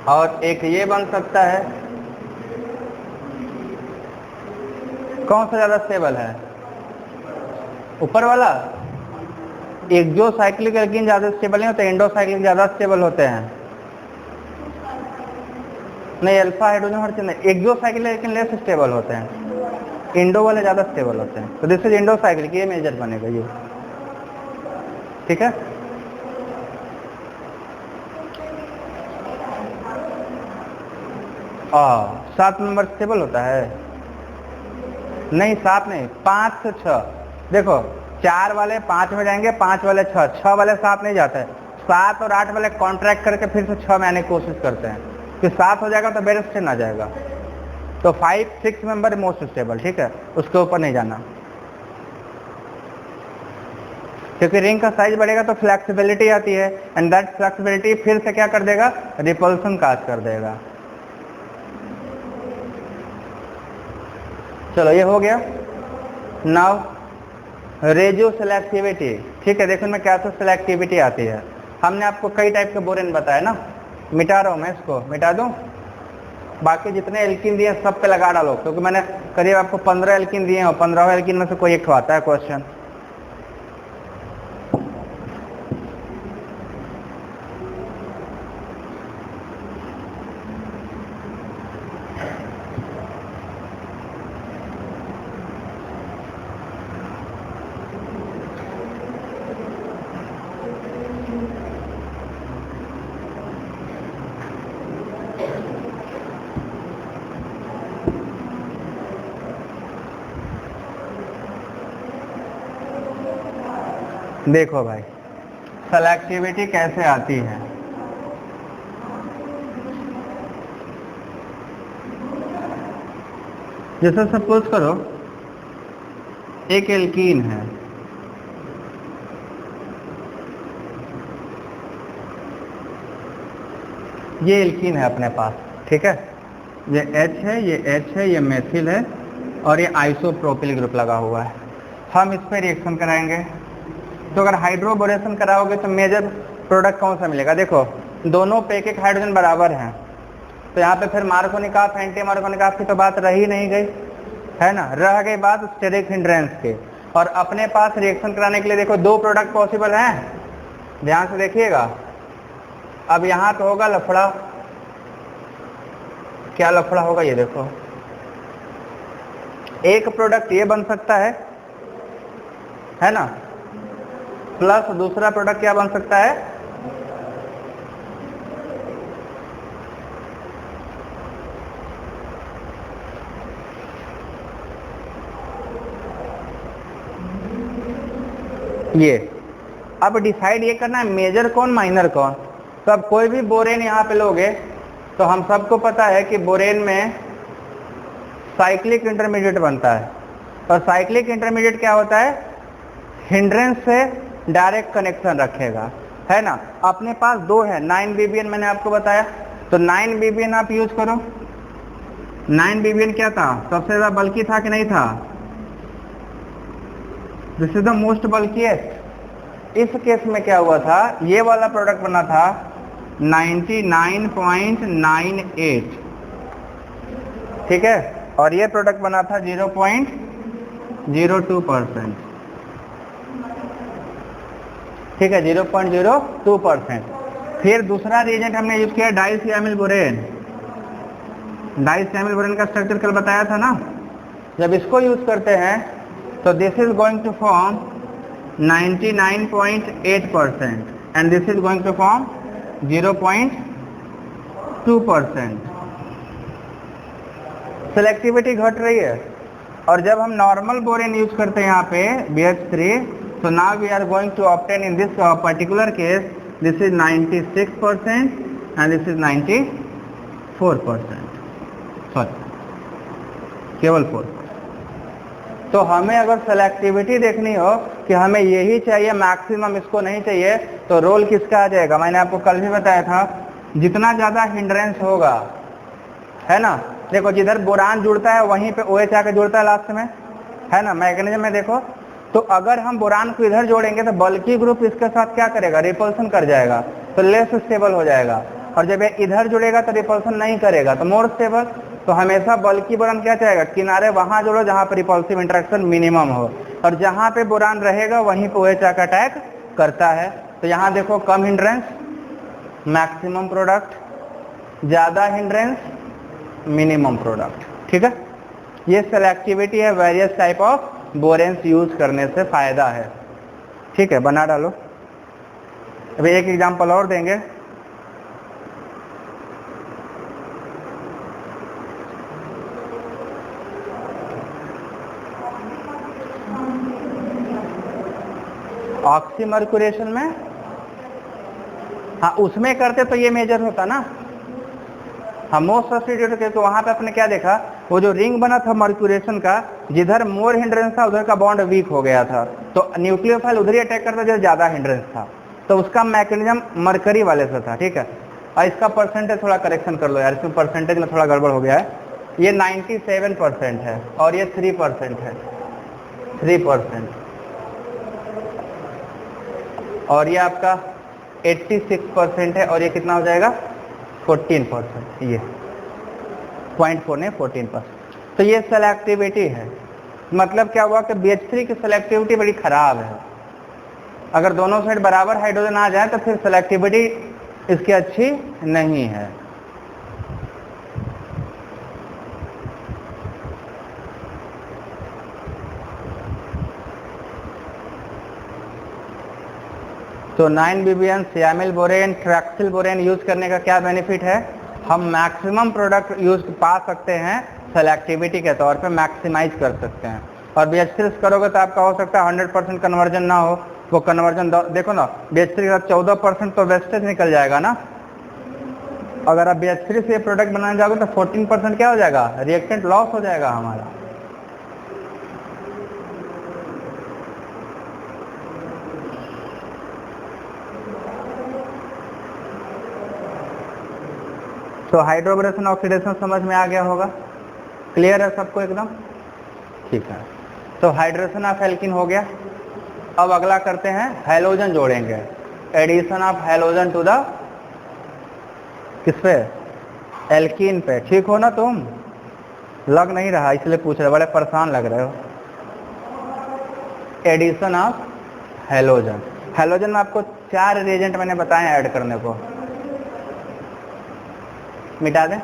और एक ये बन सकता है। कौन सा ज्यादा स्टेबल है? ऊपर वाला। एक्सोसाइक्लिक एल्कीन ज्यादा स्टेबल नहीं होते, एंडोसाइक्लिक ज्यादा स्टेबल होते हैं। नहीं, अल्फा हाइड्रोजन हर चीज नहीं, एक्सोसाइक्लिक एल्कीन लेस स्टेबल होते हैं, इंडो वाले ज्यादा स्टेबल होते हैं। तो दिस इज एंडोसाइक्लिक, ये मेजर बनेगा ये। ठीक है, हाँ 7 नंबर स्टेबल होता है। नहीं 7 नहीं, 5 से 6। देखो 4 वाले 5 में जाएंगे, 5 वाले 6, 6 वाले 7 नहीं जाते हैं। 7 और 8 वाले कॉन्ट्रैक्ट करके फिर से 6 में आने की कोशिश करते हैं, कि 7 हो जाएगा तो बेरेस्टेन आ जाएगा। तो 5, 6 मेंबर मोस्ट स्टेबल। ठीक है, उसके ऊपर नहीं जाना, क्योंकि रिंग का साइज बढ़ेगा तो फ्लेक्सिबिलिटी आती है, एंड दैट फ्लेक्सिबिलिटी फिर से क्या कर देगा? रिपल्सन काज कर देगा। चलो ये हो गया। Now regio selectivity. ठीक है, देखो इनमें क्या सेलेक्टिविटी आती है। हमने आपको कई टाइप के बोरेन बताया ना, मिटा रहा हूँ मैं, इसको मिटा दूँ। बाकी जितने एल्कीन दिए सब पे लगा डालो, क्योंकि मैंने करीब आपको 15 एल्कीन दिए हैं, 15 एल्कीन में से कोई एक आता है क्वेश्चन। देखो भाई सेलेक्टिविटी कैसे आती है। जैसे सपोज करो एक एल्कीन है, ये एल्कीन है अपने पास। ठीक है, ये H है, ये H है, ये मेथिल है, और ये आइसोप्रोपिल ग्रुप लगा हुआ है। हम इस पर रिएक्शन कराएंगे, तो अगर हाइड्रोबोरेशन कराओगे तो मेजर प्रोडक्ट कौन सा मिलेगा? देखो दोनों पे एक हाइड्रोजन बराबर हैं, तो यहाँ पे फिर मार्कोनिक ऑफ एंटी मार्कोनिक ऑफ की तो बात रह ही नहीं गई, है ना। रह गई बात स्टेरिक हिंड्रेंस के। और अपने पास रिएक्शन कराने के लिए देखो दो प्रोडक्ट पॉसिबल हैं, ध्यान से देखिएगा। अब यहाँ तो होगा लफड़ा, क्या लफड़ा होगा ये देखो। एक प्रोडक्ट ये बन सकता है ना, प्लस दूसरा प्रोडक्ट क्या बन सकता है? ये अब डिसाइड ये करना है मेजर कौन माइनर कौन। तो अब कोई भी बोरेन यहाँ पे लोगे तो हम सबको पता है कि बोरेन में साइक्लिक इंटरमीडिएट बनता है। और साइक्लिक इंटरमीडिएट क्या होता है, हिंड्रेंस से डायरेक्ट कनेक्शन रखेगा, है ना। अपने पास दो है, 9 BBN मैंने आपको बताया, तो 9 BBN आप यूज करो। 9 BBN क्या था, सबसे ज्यादा बल्कि था कि नहीं था, दिस इज द मोस्ट बल्कीएस्ट। इस केस में क्या हुआ था, ये वाला प्रोडक्ट बना था 99.98, ठीक है, और ये प्रोडक्ट बना था 0.02%, ठीक है, 0.02%। फिर दूसरा रिएजेंट हमने यूज किया डाइसियामिल बोरेन। डाइसियामिल बोरेन का स्ट्रक्चर कल बताया था ना। जब इसको यूज करते हैं तो this is going to form 99.8% and this is going to form 0.2%। Selectivity घट रही है। और जब हम नॉर्मल बोरेन यूज करते हैं यहाँ पे BH3, so now we are going to obtain in this particular case this is 96% and this is 94%, sorry केवल 4। तो हमें अगर सेलेक्टिविटी देखनी हो कि हमें यही चाहिए मैक्सिमम, इसको नहीं चाहिए, तो रोल किसका आ जाएगा, मैंने आपको कल भी बताया था, जितना ज़्यादा हिंड्रेंस होगा, है ना। देखो जिधर बोरान जुड़ता है वहीं पे OH आके जुड़ता है लास्ट में, है ना, मैकेनिज्म में देखो। तो अगर हम बोरान को इधर जोड़ेंगे तो बल्कि ग्रुप इसके साथ क्या करेगा, रिपल्सन कर जाएगा, तो लेस स्टेबल हो जाएगा। और जब ये इधर जुड़ेगा तो रिपल्सन नहीं करेगा, तो मोर स्टेबल। तो हमेशा बल्कि बोरान क्या चाहेगा, किनारे वहां जोड़ो जहां पर रिपल्सिव इंटरेक्शन मिनिमम हो, और जहां पे बोरान रहेगा वहीं पे OH आकर अटैक करता है। तो यहाँ देखो कम हिंड्रेंस मैक्सिमम प्रोडक्ट, ज्यादा हिंड्रेंस मिनिमम प्रोडक्ट, ठीक है। ये सेलेक्टिविटी है, वेरियस टाइप ऑफ बोरेन्स यूज करने से फायदा है, ठीक है। बना डालो। अभी एक एग्जांपल और देंगे। ऑक्सीमर्क्यूरेशन में, हाँ उसमें करते तो ये मेजर होता ना, हम मोस्ट सब्स्टिट्यूट के, तो वहां पे अपने क्या देखा, वो जो रिंग बना था मर्क्यूरेशन का, जिधर मोर हिंड्रेंस था उधर का बॉन्ड वीक हो गया था, तो न्यूक्लियोफाइल उधर ही अटैक करता जहाँ ज्यादा हिंड्रेंस था, तो उसका मैकेनिज्म मरकरी वाले से था, ठीक है। और इसका परसेंटेज थोड़ा करेक्शन कर लो यार, इसमें परसेंटेज में थोड़ा गड़बड़ हो गया है। ये 97% है और ये 3% है, 3%, और ये आपका 86% है, और ये कितना हो जाएगा 14%, ये 0.4 ने 14%। तो ये सेलेक्टिविटी है। मतलब क्या हुआ कि BH3 की सेलेक्टिविटी बड़ी खराब है। अगर दोनों साइड बराबर हाइड्रोजन आ जाए तो फिर सेलेक्टिविटी इसकी अच्छी नहीं है। तो 9 BBN, सियामिल बोरेन, ट्रैक्सिल बोरेन यूज करने का क्या बेनिफिट है, हम मैक्सिमम प्रोडक्ट यूज पा सकते हैं, सेलेक्टिविटी के तौर पे मैक्सिमाइज कर सकते हैं। और BH3 करोगे तो आपका हो सकता है 100% कन्वर्जन ना हो, वो कन्वर्जन देखो ना, BH3 के साथ 14% तो वेस्टेज निकल जाएगा ना। अगर आप BH3 से प्रोडक्ट बनाने जाओगे तो 14% क्या हो जाएगा, रिएक्टेंट लॉस हो जाएगा हमारा। तो हाइड्रोबरेशन ऑक्सीडेशन समझ में आ गया होगा, क्लियर है सबको एकदम, ठीक है। तो हाइड्रेशन ऑफ एल्किन हो गया। अब अगला करते हैं, हैलोजन जोड़ेंगे, addition of halogen to the किस पे, एल्कीन पे। ठीक हो ना तुम, लग नहीं रहा इसलिए पूछ रहे, बड़े परेशान लग रहे हो। एडिशन ऑफ हैलोजन, हैलोजन में आपको 4 रिएजेंट मैंने बताए ऐड करने को, मिटा दें।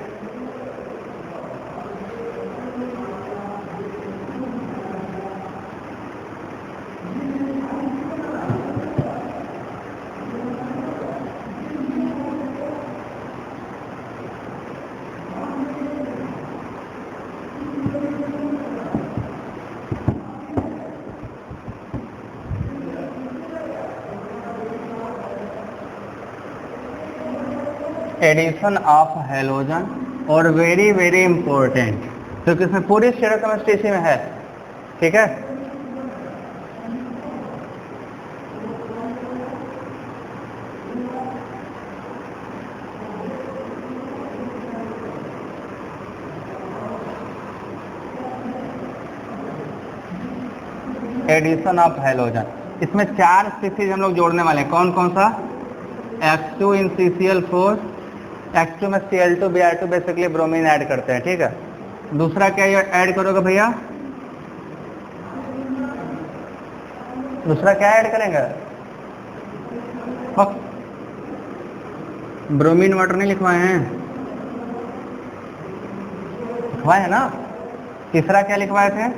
एडिशन ऑफ हैलोजन और वेरी वेरी इंपॉर्टेंट, क्योंकि इसमें पूरी स्टीरियोकेमिस्ट्री इसी में है। ठीक है, एडिशन ऑफ हैलोजन, इसमें 4 स्पीसीज हम लोग जोड़ने वाले हैं। कौन कौन सा? X2 इन CCl4, X2 में Cl2 Br2 basically bromine add करते हैं। ठीक है, दूसरा क्या ऐड करोगे भैया? दूसरा क्या ऐड करेंगे? ब्रोमीन वाटर नहीं लिखवाए हैं? लिखवाए हैं ना। तीसरा क्या लिखवाए थे?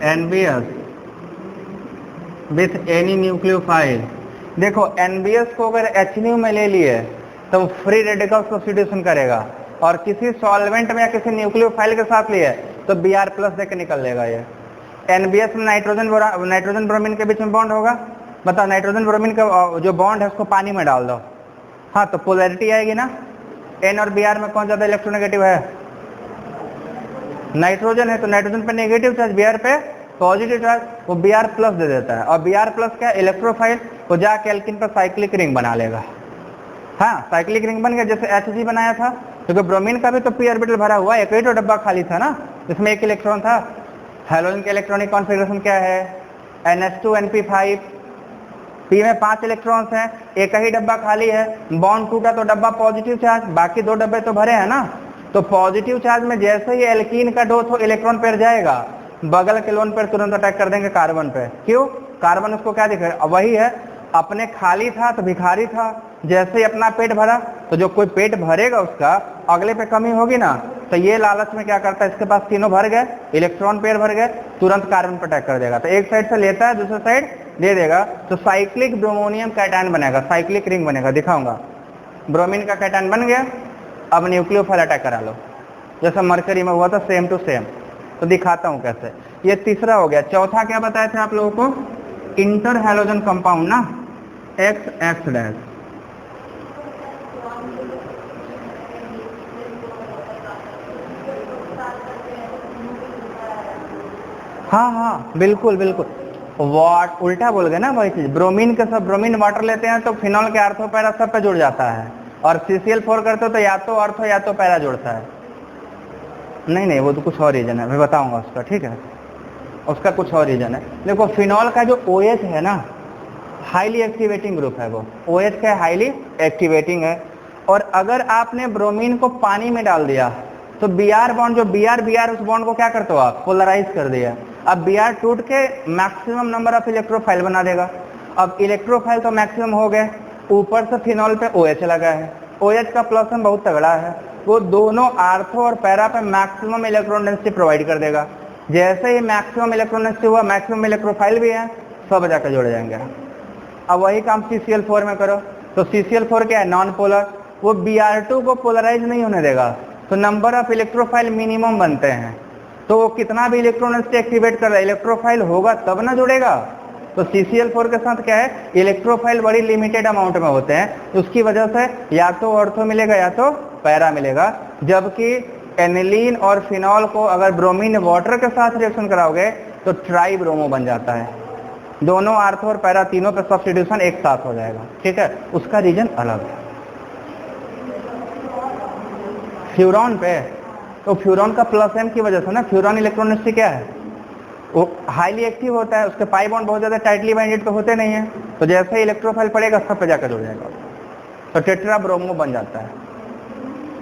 NBS with any nucleophile. देखो NBS को अगर HNU में ले लिए तो फ्री रेडिकल सब्स्टिट्यूशन करेगा, और किसी सॉल्वेंट में या किसी न्यूक्लियोफाइल के साथ लिए तो Br+ देकर निकल लेगा। ये NBS में नाइट्रोजन ब्रोमीन के बीच में बॉन्ड होगा। बताओ, नाइट्रोजन ब्रोमीन का जो बॉन्ड है उसको पानी में डाल दो, हाँ तो पोलैरिटी आएगी ना। N और Br में कौन ज्यादा इलेक्ट्रोनेगेटिव है? नाइट्रोजन है, तो नाइट्रोजन पे नेगेटिव चार्ज, Br पे पॉजिटिव चार्ज, वो Br+ दे देता है। और Br+ क्या? इलेक्ट्रोफाइल, वो जाके एल्किन पर साइक्लिक रिंग बना लेगा। हाँ, साइक्लिक रिंग बन गया, जैसे Hg बनाया था। क्योंकि ब्रोमीन का भी तो p ऑर्बिटल भरा हुआ, एक ही तो डब्बा खाली था ना, इसमें एक इलेक्ट्रॉन था। हैलोजन के इलेक्ट्रॉनिक कॉन्फ़िगरेशन क्या है? NH2 NP5, p में 5 इलेक्ट्रॉन्स हैं, एक ही डब्बा खाली है, बॉन्ड टूटा तो डब्बा पॉजिटिव चार्ज, बाकी 2 डब्बे तो भरे हैं ना। तो पॉजिटिव चार्ज में जैसे ही एल्कीन का डो तो इलेक्ट्रॉन पेयर जाएगा, बगल के लोन पेयर तुरंत अटैक कर देंगे कार्बन पे। क्यों? कार्बन उसको क्या दिखे? वही है, अपने खाली था तो भिखारी था, जैसे ही अपना पेट भरा तो जो कोई पेट भरेगा उसका अगले पे कमी होगी ना, तो ये लालच में क्या करता है, इसके पास तीनों भर गए, इलेक्ट्रॉन पेयर भर गए, तुरंत कार्बन पर अटैक कर देगा। तो एक साइड से लेता है, दूसरी साइड दे देगा, तो साइक्लिक ब्रोमोनियम कैटायन बनेगा, साइक्लिक रिंग बनेगा। दिखाऊंगा, ब्रोमीन का कैटायन बन गया, अब न्यूक्लियोफाइल अटैक करा लो, जैसा मरकरी में हुआ था, सेम टू सेम। तो दिखाता हूं कैसे। ये तीसरा हो गया। चौथा क्या बताए थे आप लोगों को? इंटर हैलोजन कंपाउंड ना, XX-। हाँ हाँ बिल्कुल बिल्कुल, वाट उल्टा बोल गए ना वही चीज। ब्रोमीन के सब ब्रोमीन वाटर लेते हैं तो फिनॉल के आर्थो पैरा सब पे जुड़ जाता है, और CCl4 करते हो तो या तो आर्थो या तो पैरा जुड़ता है। नहीं, वो तो कुछ और रीजन है, मैं बताऊंगा उसका। ठीक है, उसका कुछ और रीजन है। देखो, फिनॉल का जो OH है ना, हाईली एक्टिवेटिंग ग्रुप है। वो OH का हाईली एक्टिवेटिंग है, और अगर आपने ब्रोमीन को पानी में डाल दिया तो Br बॉन्ड, जो Br उस बॉन्ड को क्या करते हो आप? पोलराइज कर दिया। अब Br टूट के मैक्सिमम नंबर ऑफ इलेक्ट्रोफाइल बना देगा। अब इलेक्ट्रोफाइल तो मैक्सिमम हो गए, ऊपर से फिनॉल पे OH लगा है, OH का प्लस बहुत तगड़ा है, वो दोनों आर्थो और पैरा पे मैक्सिमम इलेक्ट्रॉन डेंसिटी प्रोवाइड कर देगा। जैसे ही मैक्सिमम इलेक्ट्रॉन डेंसिटी हुआ, मैक्सिमम इलेक्ट्रोफाइल भी है, सब जाकर जुड़ जाएंगे। अब वही काम CCl4 में करो, तो CCl4 क्या है? नॉन पोलर, वो Br2 को पोलराइज नहीं होने देगा, तो नंबर ऑफ इलेक्ट्रोफाइल मिनिमम बनते हैं। तो वो कितना भी इलेक्ट्रॉन एक्टिवेट कर रहा है, इलेक्ट्रोफाइल होगा तब ना जुड़ेगा। तो CCl4 के साथ क्या है? इलेक्ट्रोफाइल बड़ी लिमिटेड अमाउंट में होते हैं, उसकी वजह से या तो ऑर्थो मिलेगा या तो पैरा मिलेगा। जबकि एनिलीन और फिनॉल को अगर ब्रोमीन वाटर के साथ रिएक्शन कराओगे तो ट्राई ब्रोमो बन जाता है, दोनों आर्थो और पैरा तीनों पे सब्स्टिट्यूशन एक साथ हो जाएगा। ठीक है, उसका रीजन अलग है। फ्यूरॉन पे, तो फ्यूरॉन का +M की वजह से ना, फ्यूरॉन इलेक्ट्रोनिसिटी क्या है? वो हाईली एक्टिव होता है, उसके पाई बॉन्ड बहुत ज्यादा टाइटली बाइंडेड तो होते नहीं है, तो जैसे ही इलेक्ट्रोफाइल पड़ेगा सब पे जाकर जुड़ जाएगा, तो टेट्रा ब्रोमो बन जाता है।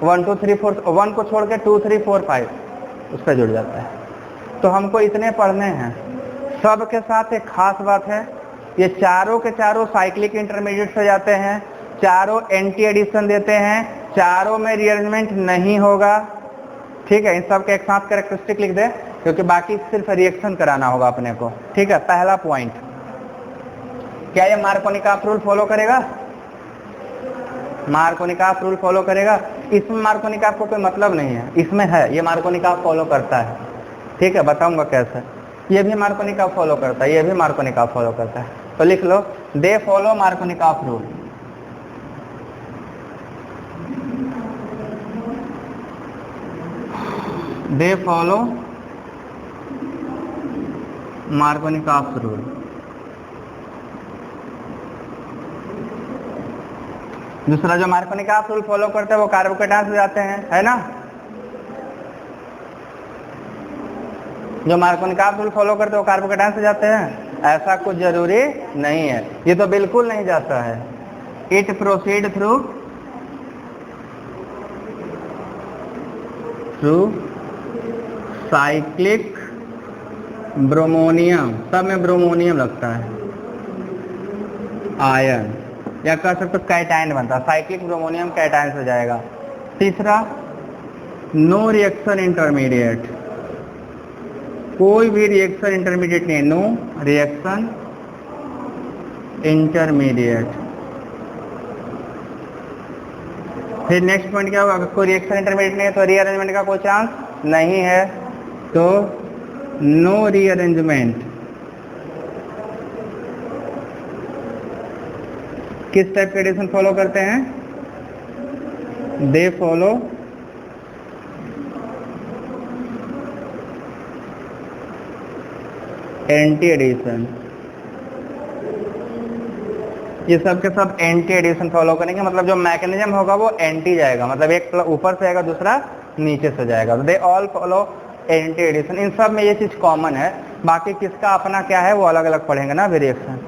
1 2 3 4, 1 को छोड़ के 2 3 4 5 उस पर जुड़ जाता है। तो हमको इतने पढ़ने हैं। सब के साथ एक खास बात है, ये चारों के चारों साइक्लिक इंटरमीडिएट से जाते हैं, चारों एंटी एडिशन देते हैं, चारों में रीअरेंजमेंट नहीं होगा। ठीक है, इन सब के एक साथ कैरेक्टरिस्टिक लिख दे, क्योंकि बाकी सिर्फ रिएक्शन कराना होगा अपने को। ठीक है, पहला पॉइंट, क्या ये मार्कोनिकॉफ रूल फॉलो करेगा? मार्कोनिकॉफ रूल फॉलो करेगा। इसमें मार्कोनिकॉफ को कोई मतलब नहीं है, इसमें है, ये मार्कोनिकॉफ फॉलो करता है। ठीक है, बताऊंगा कैसे। ये भी मार्कोनिकॉफ फॉलो करता है, ये भी मार्कोनिकॉफ फॉलो करता है। तो लिख लो, they follow Markovnikov rule. They follow Markovnikov rule. दूसरा जो मार्कोनिकॉफ रूल फॉलो करते हैं वो कार्बोकेटायन से जाते हैं, है ना। जो मार्कोनिकॉफ रूल फॉलो करते हैं वो कार्बोकेटायन से जाते हैं, ऐसा कुछ जरूरी नहीं है, ये तो बिल्कुल नहीं जाता है। It proceed through cyclic bromonium, सब में ब्रोमोनियम लगता है, आयन, या कह सकते हो कैटायन बनता है, साइक्लिक ब्रोमोनियम कैटायन से जाएगा। तीसरा नो रिएक्शन इंटरमीडिएट, कोई भी रिएक्शन इंटरमीडिएट नहीं, नो रिएक्शन इंटरमीडिएट। फिर नेक्स्ट पॉइंट क्या होगा, अगर कोई रिएक्शन इंटरमीडिएट नहीं है तो रीअरेंजमेंट का कोई चांस नहीं है, तो नो रीअरेंजमेंट। किस टाइप के एडिशन फॉलो करते हैं, दे फॉलो एंटी एडिशन। ये सब के सब एंटी एडिशन फॉलो करेंगे, मतलब जो मैकेनिज्म होगा वो एंटी जाएगा, मतलब एक ऊपर से आएगा दूसरा नीचे से जाएगा, तो they all follow anti addition. इन सब में ये चीज कॉमन है, बाकी किसका अपना क्या है वो अलग अलग पढ़ेंगे ना वेरिएशन।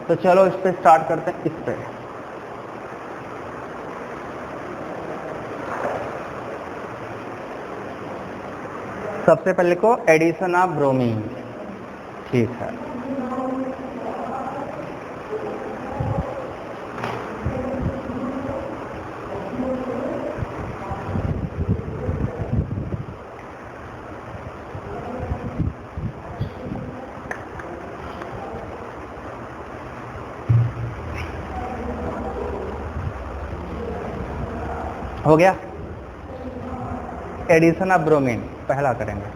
तो चलो इस पे स्टार्ट करते हैं। इस पे सबसे पहले को एडिशन ऑफ ब्रोमीन, ठीक है। हो गया, एडिशन ऑफ ब्रोमीन पहला करेंगे।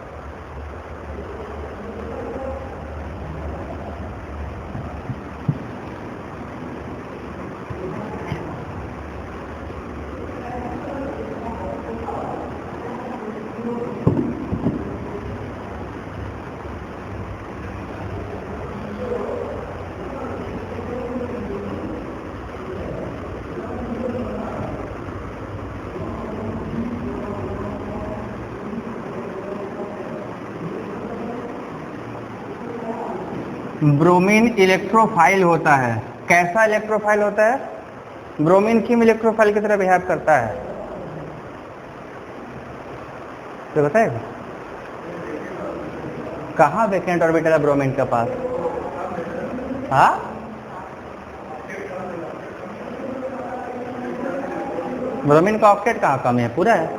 ब्रोमीन इलेक्ट्रोफाइल होता है। कैसा इलेक्ट्रोफाइल होता है, ब्रोमीन किम इलेक्ट्रोफाइल की तरह बिहेव करता है, तो बताएगा कहाँ वेकेंट ऑर्बिटल है ब्रोमीन के पास, हाँ ब्रोमीन का ऑक्टेट कहाँ कम है, पूरा है।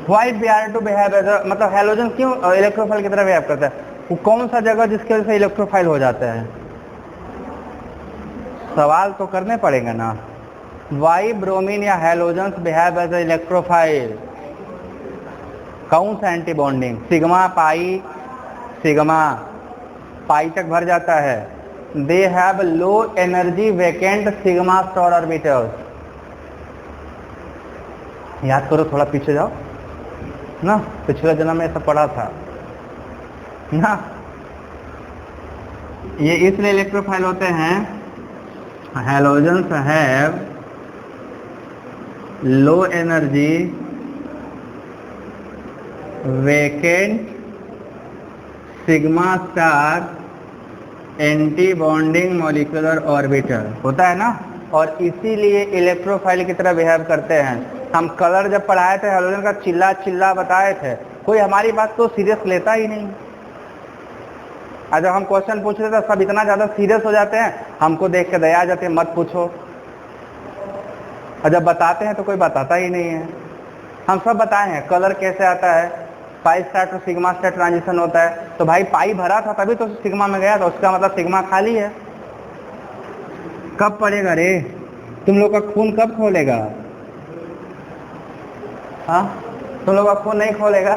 वाई Br2 बिहेव एज, मतलब हैलोजन क्यों इलेक्ट्रोफाइल की तरह बिहेव करता है, वो कौन सा जगह जिसकी वजह से इलेक्ट्रोफाइल हो जाता है, सवाल तो करने पड़ेगा ना। वाई ब्रोमीन या हैलोजन्स बिहेव एज इलेक्ट्रोफाइल, कौन सा एंटी बॉन्डिंग, सिग्मा पाई तक भर जाता है। They have low energy vacant sigma star orbitals, याद करो, थोड़ा पीछे जाओ ना, पिछले जन्म में ऐसा पढ़ा था ना। ये इसलिए इलेक्ट्रोफाइल होते हैं, halogens have low energy vacant sigma star anti bonding molecular orbital होता है ना, और इसीलिए इलेक्ट्रोफाइल की तरह बिहेव करते हैं। हम कलर जब पढ़ाए थे हैलोजन का चिल्ला बताए थे, कोई हमारी बात तो सीरियस लेता ही नहीं। आज जब हम क्वेश्चन पूछ रहे थे सब इतना ज्यादा सीरियस हो जाते हैं, हमको देख के दया आ जाती है, मत पूछो। और जब बताते हैं तो कोई बताता ही नहीं है। हम सब बताए हैं कलर कैसे आता है, pi star to sigma star transition होता है, तो भाई पाई भरा था तभी तो सिग्मा में गया था, उसका मतलब सिग्मा खाली है। कब पड़ेगा रे, तुम लोग का खून कब खोलेगा, हाँ तुम लोग का खून नहीं खोलेगा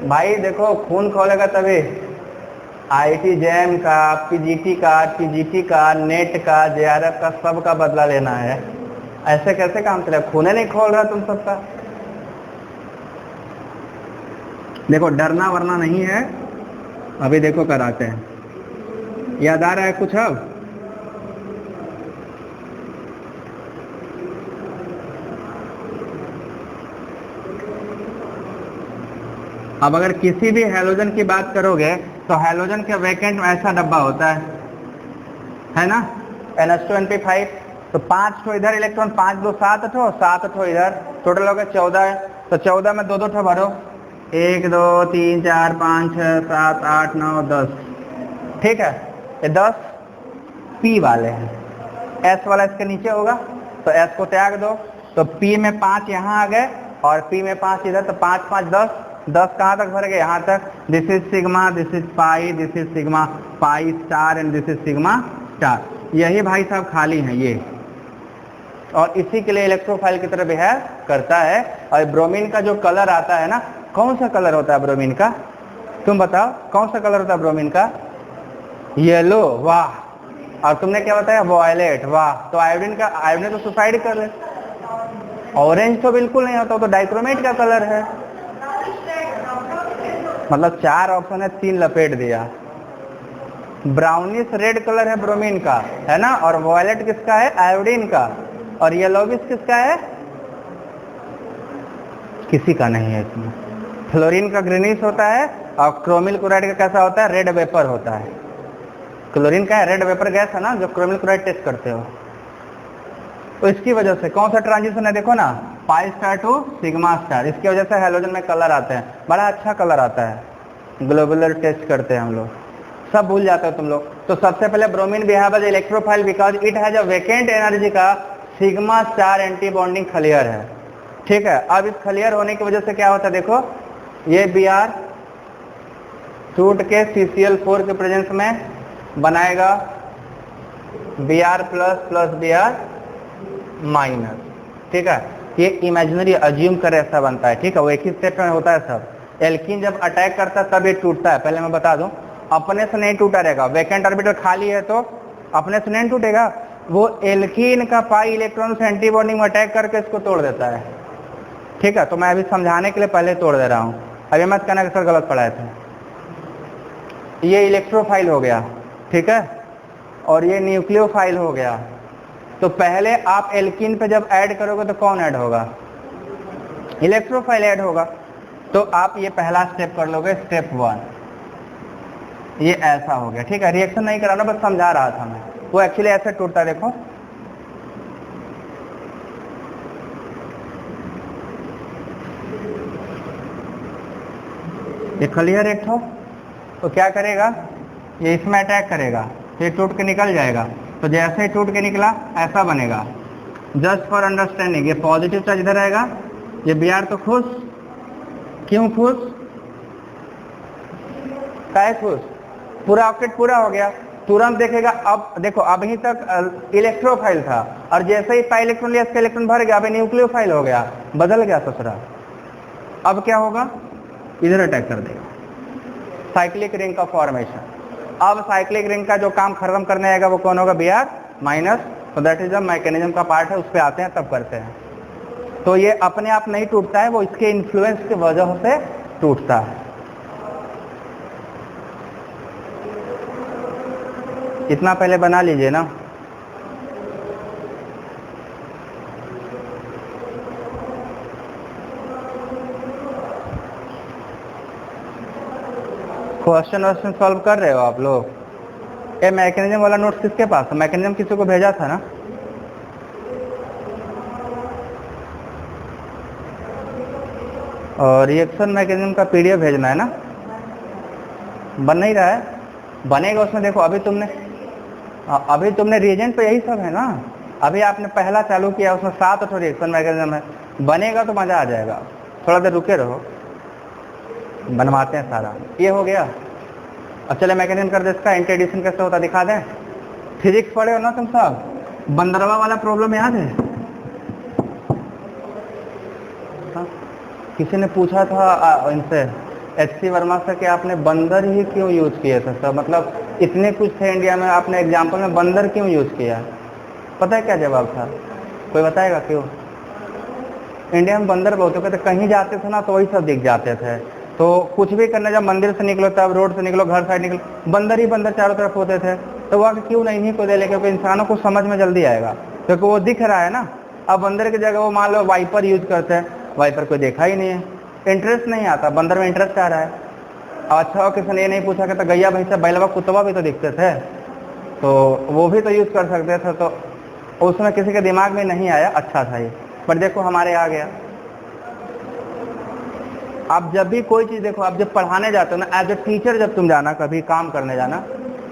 भाई, देखो खून खोलेगा तभी। आईटी जैम का, पीजीटी का, नेट का, जेआरएफ का, सब का बदला लेना है। ऐसे कैसे काम चलेगा, खून नहीं खोल रहा तुम सबका। देखो डरना वरना नहीं है, अभी देखो कराते हैं। याद आ रहा है कुछ अब अगर किसी भी हैलोजन की बात करोगे तो हैलोजन के वैकेंट में ऐसा डब्बा होता है ना, NH2 तो 5 ठो इधर इलेक्ट्रॉन, 5 2 7 ठो, 7 ठो इधर, टोटल हो गया 14 है। तो 14 में 2 2 ठो भरो, 1 2 3 4 5 6 7 8 9 10, ठीक है। ये 10 P वाले हैं, S वाला इसके नीचे होगा तो S को त्याग दो, तो P में 5 यहाँ आ गए और P में 5 इधर, तो 5 5 10, 10 कहाँ तक भर गए, यहाँ तक। This is sigma, this is pi, this is sigma pi star and this is sigma star. यही भाई साहब खाली हैं ये, और इसी के लिए इलेक्ट्रोफाइल की तरह बिहेव करता है। और ब्रोमीन का जो कलर आता है ना, कौन सा कलर होता है ब्रोमीन का, तुम बताओ कौन सा कलर होता है ब्रोमीन का? येलो, वाह। और तुमने क्या बताया, वॉयलेट, वाह। तो आयोडीन ने तो सुसाइड कर ले। ऑरेंज तो बिल्कुल नहीं होता, तो डाइक्रोमेट का कलर है। मतलब 4 ऑप्शन है, 3 लपेट दिया। ब्राउनिश रेड कलर है ब्रोमीन का, है ना, और वॉयलेट किसका है, आयोडीन का, और येलोविश किसका है, किसी का नहीं है इसमें। फ्लोरीन का ग्रीनिश होता है, और क्रोमिल क्लोराइड का कैसा होता है, रेड वेपर होता है। क्लोरीन का है रेड वेपर गैस है ना, जो क्रोमिल क्लोराइड टेस्ट करते हो। तो इसकी वजह से कौन सा ट्रांजिशन है, देखो ना, pi star to sigma star, इसकी वजह से हैलोजन में कलर आते हैं, बड़ा अच्छा कलर आता है। ग्लोबुलर टेस्ट करते हैं हम लोग, सब भूल जाते हो तुम लोग। तो सबसे पहले bromine behave as electrophile because it has a vacant energy का सिग्मा स्टार एंटी बॉन्डिंग खलियर है, ठीक है। अब इस खलियर होने की वजह से क्या होता है, देखो ये Br टूट के CCl4 के प्रेजेंस में बनाएगा Br plus plus Br minus, ठीक है। ये इमेजिनरी अज्यूम कर ऐसा बनता है, ठीक है, वो एक ही स्टेप में होता है सब। एल्कीन जब अटैक करता है तब ये टूटता है, पहले मैं बता दूं, अपने से नहीं टूटा रहेगा। वैकेंट ऑर्बिटल खाली है तो अपने से नहीं टूटेगा, वो एल्कीन का पाई इलेक्ट्रॉन से एंटी बॉन्डिंग में अटैक करके इसको तोड़ देता है, ठीक है। तो मैं अभी समझाने के लिए पहले तोड़ दे रहा हूँ, अभी मत कहना कि सर गलत पढ़ाए थे। ये इलेक्ट्रोफाइल हो गया, ठीक है, और ये न्यूक्लियोफाइल हो गया। तो पहले आप एल्कीन पे जब ऐड करोगे तो कौन ऐड होगा, इलेक्ट्रोफाइल ऐड होगा। तो आप ये पहला स्टेप कर लोगे, स्टेप 1, ये ऐसा हो गया, ठीक है। रिएक्शन नहीं कराना, बस समझा रहा था मैं। वो एक्चुअली ऐसे टूटता है, देखो ये खलियर एक ठो, तो क्या करेगा, ये इसमें अटैक करेगा, ये टूट के निकल जाएगा। तो जैसे ही टूट के निकला ऐसा बनेगा। जस्ट फॉर अंडरस्टैंडिंग, ये पॉजिटिव चार्ज इधर आएगा, ये Br तो खुश, क्यों खुश, काहे खुश, पूरा ऑक्टेट पूरा हो गया। तुरंत देखेगा, अब देखो अभी तक इलेक्ट्रोफाइल था, और जैसे ही पाई इलेक्ट्रॉन लिया इसका इलेक्ट्रॉन भर गया, अभी न्यूक्लियोफाइल हो गया, बदल गया ससुरा। अब क्या होगा, इधर अटैक कर देगा, साइक्लिक रिंग का फॉर्मेशन। अब साइक्लिक रिंग का जो काम खत्म करने आएगा वो कौन होगा, Br माइनस। तो दैट इज द मैकेनिज्म का पार्ट है, उस पर आते हैं तब करते हैं। तो ये अपने आप नहीं टूटता है, वो इसके इन्फ्लुएंस की वजह से टूटता है। इतना पहले बना लीजिए ना। क्वेश्चन सॉल्व कर रहे हो आप लोग? ये मैकेनिज्म वाला नोट्स किसके पास है, मैकेनिज्म किसी को भेजा था ना? और रिएक्शन मैकेनिज्म का PDF भेजना है ना, बन नहीं रहा है, बनेगा उसमें। देखो अभी तुमने रिएजेंट पे यही सब है ना, अभी आपने पहला चालू किया, उसमें 7 ठो रिएक्शन मैकेनिज्म है, बनेगा तो मजा आ जाएगा। थोड़ा देर रुके रहो, बनवाते हैं सारा। ये हो गया। अब चले मैकेनिज्म कर दे इसका, इंट्रोड्यूशन कैसे होता दिखा दें। फिजिक्स पढ़े हो ना तुम सब, बंदरवा वाला प्रॉब्लम याद है? हाँ? किसी ने पूछा था इनसे, HC वर्मा से, कि आपने बंदर ही क्यों यूज किए थे सर, मतलब इतने कुछ थे इंडिया में, आपने एग्जाम्पल में बंदर क्यों यूज किया? पता है क्या जवाब था? कोई बताएगा क्यों? इंडिया में बंदर बहुत होते थे, कहीं जाते थे ना तो वही सब दिख जाते थे। तो कुछ भी करना, जब मंदिर से निकलो तब रोड से निकलो, घर साइड निकलो, बंदर ही बंदर चारों तरफ होते थे, तो वह क्यों नहीं को दे ले, क्योंकि इंसानों को समझ में जल्दी आएगा, क्योंकि वो दिख रहा है ना। अब बंदर की जगह वो मान लो वाइपर यूज करते हैं, वाइपर कोई देखा ही नहीं है, इंटरेस्ट नहीं आता, बंदर में इंटरेस्ट आ रहा है। अब अच्छा हो किसी ने ये नहीं पूछा कि तो गैया भैंसा बैलवा कुतवा भी तो दिखते थे, तो वो भी तो यूज कर सकते थे, तो उसमें किसी के दिमाग में नहीं आया, अच्छा था ये, बट देखो हमारे आ गया। आप जब भी कोई चीज़ देखो, आप जब पढ़ाने जाते हो ना, एज ए टीचर जब तुम जाना कभी काम करने जाना,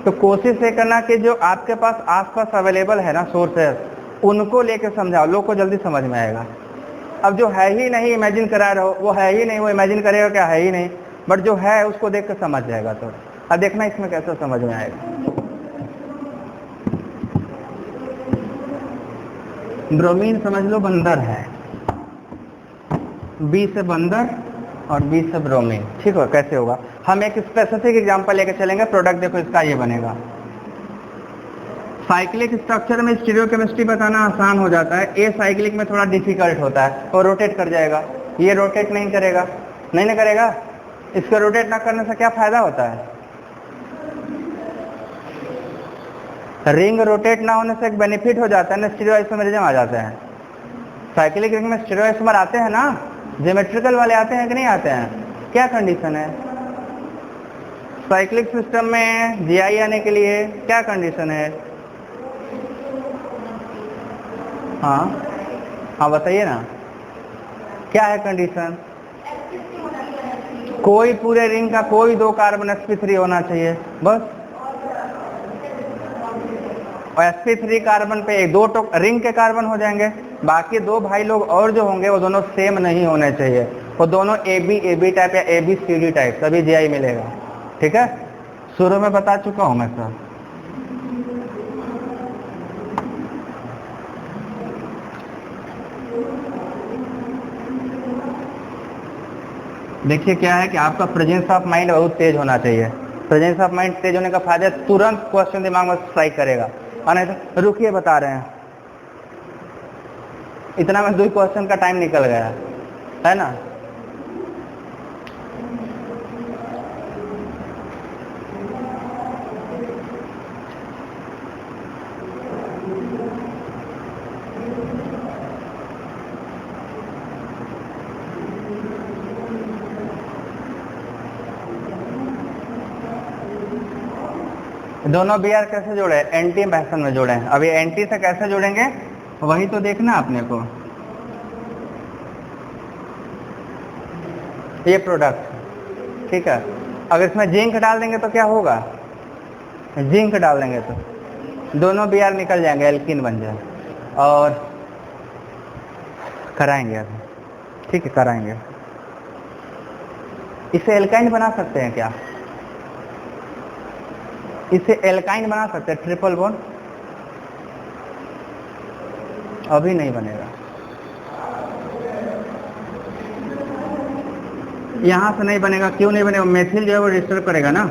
तो कोशिश ये करना कि जो आपके पास आसपास अवेलेबल है ना सोर्सेस, उनको लेके समझाओ, लोग को जल्दी समझ में आएगा। अब जो है ही नहीं इमेजिन करा रहे हो, वो है ही नहीं, वो इमेजिन करेगा क्या है ही नहीं, बट जो है उसको देख कर समझ जाएगा। तो अब देखना इसमें कैसे समझ में आएगा। ब्रोमीन समझ लो बंदर है, बी से बंदर और बी से ब्रोमीन, ठीक है। कैसे होगा, हम एक स्पेसिफिक एग्जांपल लेके चलेंगे। प्रोडक्ट देखो इसका ये बनेगा। साइक्लिक स्ट्रक्चर में स्टीरियोकेमिस्ट्री बताना आसान हो जाता है, ए साइक्लिक में थोड़ा डिफिकल्ट होता है, और रोटेट कर जाएगा, ये रोटेट नहीं करेगा, नहीं ना करेगा। इसको रोटेट ना करने से क्या फायदा होता है, रिंग रोटेट ना होने से एक बेनिफिट हो जाता है ना, स्टीरियोआइसोमेरिज्म आ जाते हैं। साइक्लिक रिंग में स्टीरियोआइसोमर आते हैं ना, ज्योमेट्रिकल वाले आते हैं कि नहीं आते हैं, क्या कंडीशन है। साइक्लिक सिस्टम में जीआई आने के लिए क्या कंडीशन है, हाँ बताइए ना, क्या है कंडीशन। कोई पूरे रिंग का कोई 2 कार्बन sp3 होना चाहिए बस, और sp3 कार्बन पे 2 रिंग के कार्बन हो जाएंगे, बाकी 2 भाई लोग और जो होंगे वो दोनों सेम नहीं होने चाहिए, वो दोनों AB टाइप या ABCD टाइप, तभी जीआई मिलेगा, ठीक है। शुरू में बता चुका हूं मैं सर। देखिए क्या है कि आपका प्रेजेंस ऑफ माइंड बहुत तेज होना चाहिए। प्रेजेंस ऑफ माइंड तेज होने का फायदा, तुरंत क्वेश्चन दिमाग में स्ट्राइक करेगा, और नहीं तो रुकिए बता रहे हैं, इतना में 2 क्वेश्चन का टाइम निकल गया है ना। दोनों बीआर कैसे जोड़े, एंटी फैशन में जोड़े हैं। अभी एंटी से कैसे जोड़ेंगे वही तो देखना अपने को। ये प्रोडक्ट ठीक है, अगर इसमें जिंक डाल देंगे तो क्या होगा, जिंक डाल देंगे तो दोनों बीआर निकल जाएंगे, एल्कीन बन जाए, और कराएंगे अभी, ठीक है कराएंगे। इसे एल्काइन बना सकते हैं क्या, इसे एल्काइन बना सकते हैं, ट्रिपल बॉन्ड, अभी नहीं बनेगा, यहां से नहीं बनेगा। क्यों नहीं बनेगा, मेथिल जो है वो डिस्टर्ब करेगा ना,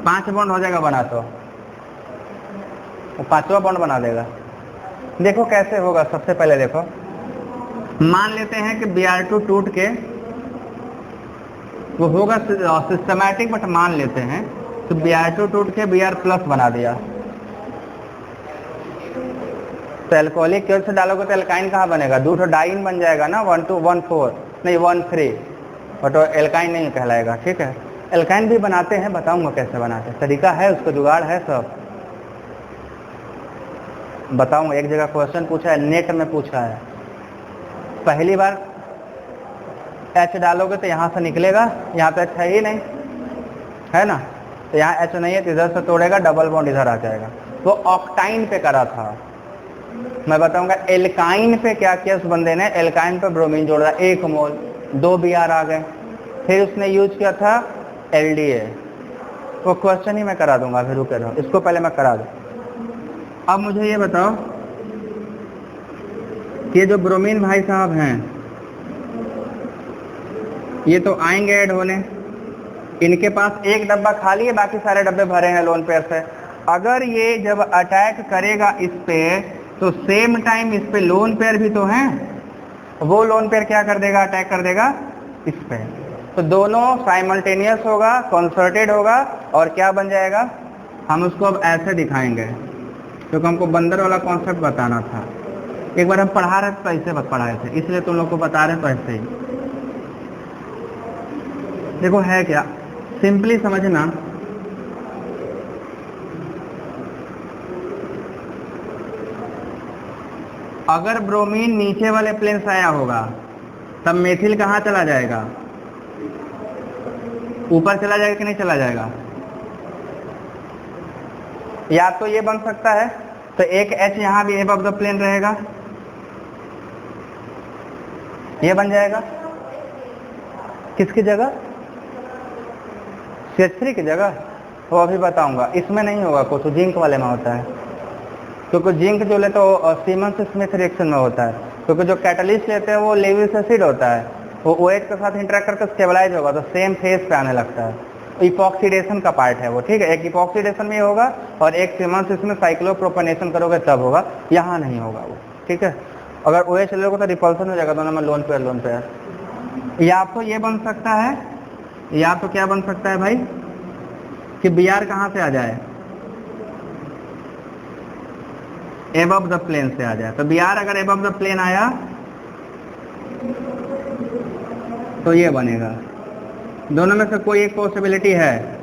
5 बॉन्ड हो जाएगा बना, तो वो 5वां बॉन्ड बना देगा। देखो कैसे होगा, सबसे पहले देखो, मान लेते हैं कि Br2 टूट के वो होगा सिस्टमैटिक, बट मान लेते हैं तो Br2 टूट के Br+ बना दिया, तो एल्कोहलिक क्यों से डालोगे तो एल्काइन कहाँ बनेगा, 2 डाइन बन जाएगा ना, 1,2,1,4 नहीं 1,3, बट एल्काइन नहीं कहलाएगा, ठीक है। एल्काइन भी बनाते हैं, बताऊंगा कैसे बनाते हैं, तरीका है उसको, जुगाड़ है सब बताऊंगा। एक जगह क्वेश्चन पूछा है, नेट में पूछा है, पहली बार H डालोगे तो यहाँ से निकलेगा, यहाँ पे H है ही नहीं, है ना, तो यहाँ H नहीं है तो इधर से तोड़ेगा, डबल बॉन्ड इधर आ जाएगा। वो ऑक्टाइन पे करा था, मैं बताऊंगा एल्काइन पे क्या किया उस बंदे ने, एल्काइन पे ब्रोमीन जोड़ रहा 1 मोल, 2 Br आ गए, फिर उसने यूज किया था LDA, वो क्वेश्चन ही मैं करा दूंगा, फिर रुके रहो, इसको पहले मैं करा दूँ। अब मुझे ये बताओ कि ये जो ब्रोमीन भाई साहब हैं, ये तो आएंगे ऐड होने, इनके पास एक डब्बा खाली है, बाकी सारे डब्बे भरे हैं लोन पेयर से। अगर ये जब अटैक करेगा इस पे, तो सेम टाइम इस पे लोन पेयर भी तो हैं, वो लोन पेयर क्या कर देगा, अटैक कर देगा इस पे, तो दोनों साइमल्टेनियस होगा, कंसर्टेड होगा और क्या बन जाएगा, हम उसको अब ऐसे दिखाएंगे क्योंकि हमको बंदर वाला कॉन्सेप्ट बताना था। एक बार हम पढ़ा रहे तो ऐसे पढ़ाए थे, इसलिए तुम लोग को बता रहे तो ऐसे ही। देखो है क्या, सिंपली समझना, अगर ब्रोमीन नीचे वाले प्लेन से आया होगा तब मेथिल कहाँ चला जाएगा, ऊपर चला जाएगा कि नहीं चला जाएगा? या तो ये बन सकता है, तो एक H यहाँ भी एबव द प्लेन रहेगा, ये बन जाएगा किसकी जगह, CH3 की जगह, वो अभी बताऊंगा। इसमें नहीं होगा कुछ, जिंक वाले में होता है, क्योंकि जिंक जो लेते हो सीमंस स्मिथ रिएक्शन में होता है, क्योंकि जो कैटलिस्ट लेते हैं वो लेविस एसिड होता है, वो OH के साथ इंटरेक्ट करके स्टेबलाइज होगा तो सेम फेज पे आने लगता है। इपॉक्सीडेशन का पार्ट है वो, ठीक है। एक इपॉक्सीडेशन में होगा और एक सीमंस इसमें साइक्लोप्रोपनेशन करोगे तब होगा, यहाँ नहीं होगा वो, ठीक है। अगर OH लोगे तो रिपल्सन हो जाएगा दोनों में, लोन पेयर। या तो ये बन सकता है, या तो क्या बन सकता है भाई कि Br कहाँ से आ जाए, एबव द प्लेन से आ जाए। तो Br अगर एबव द प्लेन आया तो ये बनेगा। दोनों में से कोई एक पॉसिबिलिटी है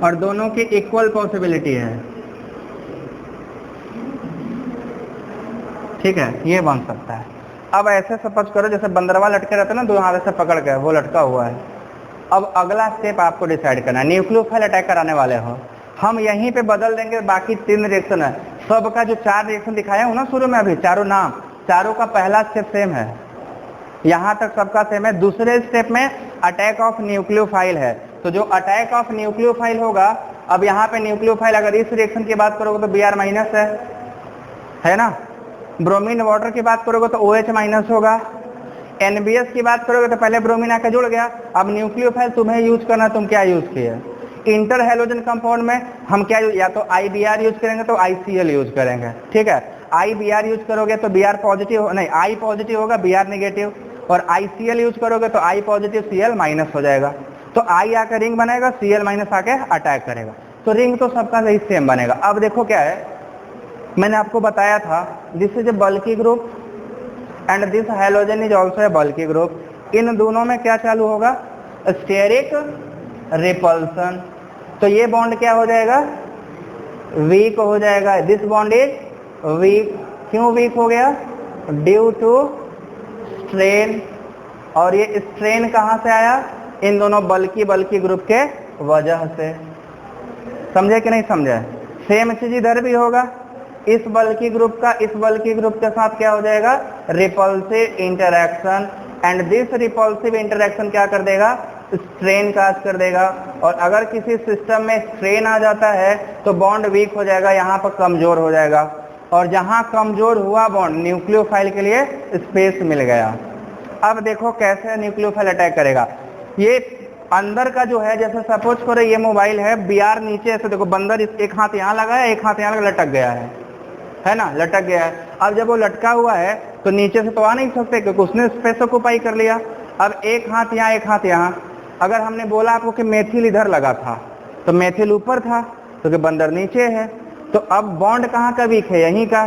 और दोनों की इक्वल पॉसिबिलिटी है, ठीक है, ये बन सकता है। अब ऐसे सपोज करो जैसे बंदरवा लटके रहते हैं ना, दो हाथ से पकड़ के, वो लटका हुआ है। अब अगला स्टेप आपको डिसाइड करना है, न्यूक्लियोफाइल अटैक कराने वाले हो, हम यहीं पे बदल देंगे, बाकी 3 रिएक्शन है, सबका जो 4 रिएक्शन दिखाया हूं ना शुरू में, अभी चारों नाम, चारों का पहला स्टेप सेम है, यहाँ तक सबका सेम है। दूसरे स्टेप में अटैक ऑफ न्यूक्लियोफाइल है, तो जो अटैक ऑफ न्यूक्लियोफाइल होगा, अब यहाँ पे न्यूक्लियोफाइल अगर इस रिएक्शन की बात करोगे तो Br माइनस है ना, ब्रोमीन वाटर की बात करोगे तो OH माइनस होगा, NBS की बात करोगे तो पहले ब्रोमीन आकर जुड़ गया। अब न्यूक्लियोफाइल तुम्हें यूज करना, तुम क्या यूज किए, इंटर हेलोजन कंपाउंड में हम क्या या तो IBr यूज करेंगे तो ICl यूज करेंगे, ठीक है। IBr यूज करोगे तो Br पॉजिटिव नहीं, I पॉजिटिव होगा, Br नेगेटिव, और ICl यूज करोगे तो I पॉजिटिव Cl माइनस हो जाएगा। तो I आकर रिंग बनेगा, Cl माइनस आके अटैक करेगा, तो रिंग तो सबका सही सेम बनेगा। अब देखो क्या है, मैंने आपको बताया था this is a bulky group and this halogen is also a bulky group. इन दोनों में क्या चालू होगा, स्टेरिक रिपल्सन, तो ये बॉन्ड क्या हो जाएगा, वीक हो जाएगा। दिस बॉन्ड इज वीक, क्यों वीक हो गया, ड्यू टू स्ट्रेन, और ये स्ट्रेन कहां से आया, इन दोनों बल्की ग्रुप के वजह से। समझे कि नहीं समझे? सेम चीज इधर भी होगा, इस बल्की ग्रुप का इस बल्की ग्रुप के साथ क्या हो जाएगा, repulsive interaction, and this repulsive interaction क्या कर देगा, स्ट्रेन काज कर देगा। और अगर किसी सिस्टम में स्ट्रेन आ जाता है तो बॉन्ड वीक हो जाएगा, यहाँ पर कमजोर हो जाएगा, और जहाँ कमजोर हुआ बॉन्ड, न्यूक्लियोफाइल के लिए स्पेस मिल गया। अब देखो कैसे न्यूक्लियोफाइल अटैक करेगा। ये अंदर का जो है, जैसे सपोज करो ये मोबाइल है, Br नीचे ऐसे देखो, बंदर एक हाथ यहाँ लगा है, एक हाथ यहाँ लगा, लटक गया है ना, लटक गया है। अब जब वो लटका हुआ है तो नीचे से तो आ नहीं सकते क्योंकि उसने स्पेस ऑक्युपाई कर लिया। अब एक हाथ यहाँ, एक हाथ यहाँ। अगर हमने बोला आपको कि मेथिल इधर लगा था तो मेथिल ऊपर था, तो बंदर नीचे है, तो अब बॉन्ड कहाँ का वीक है, यहीं का।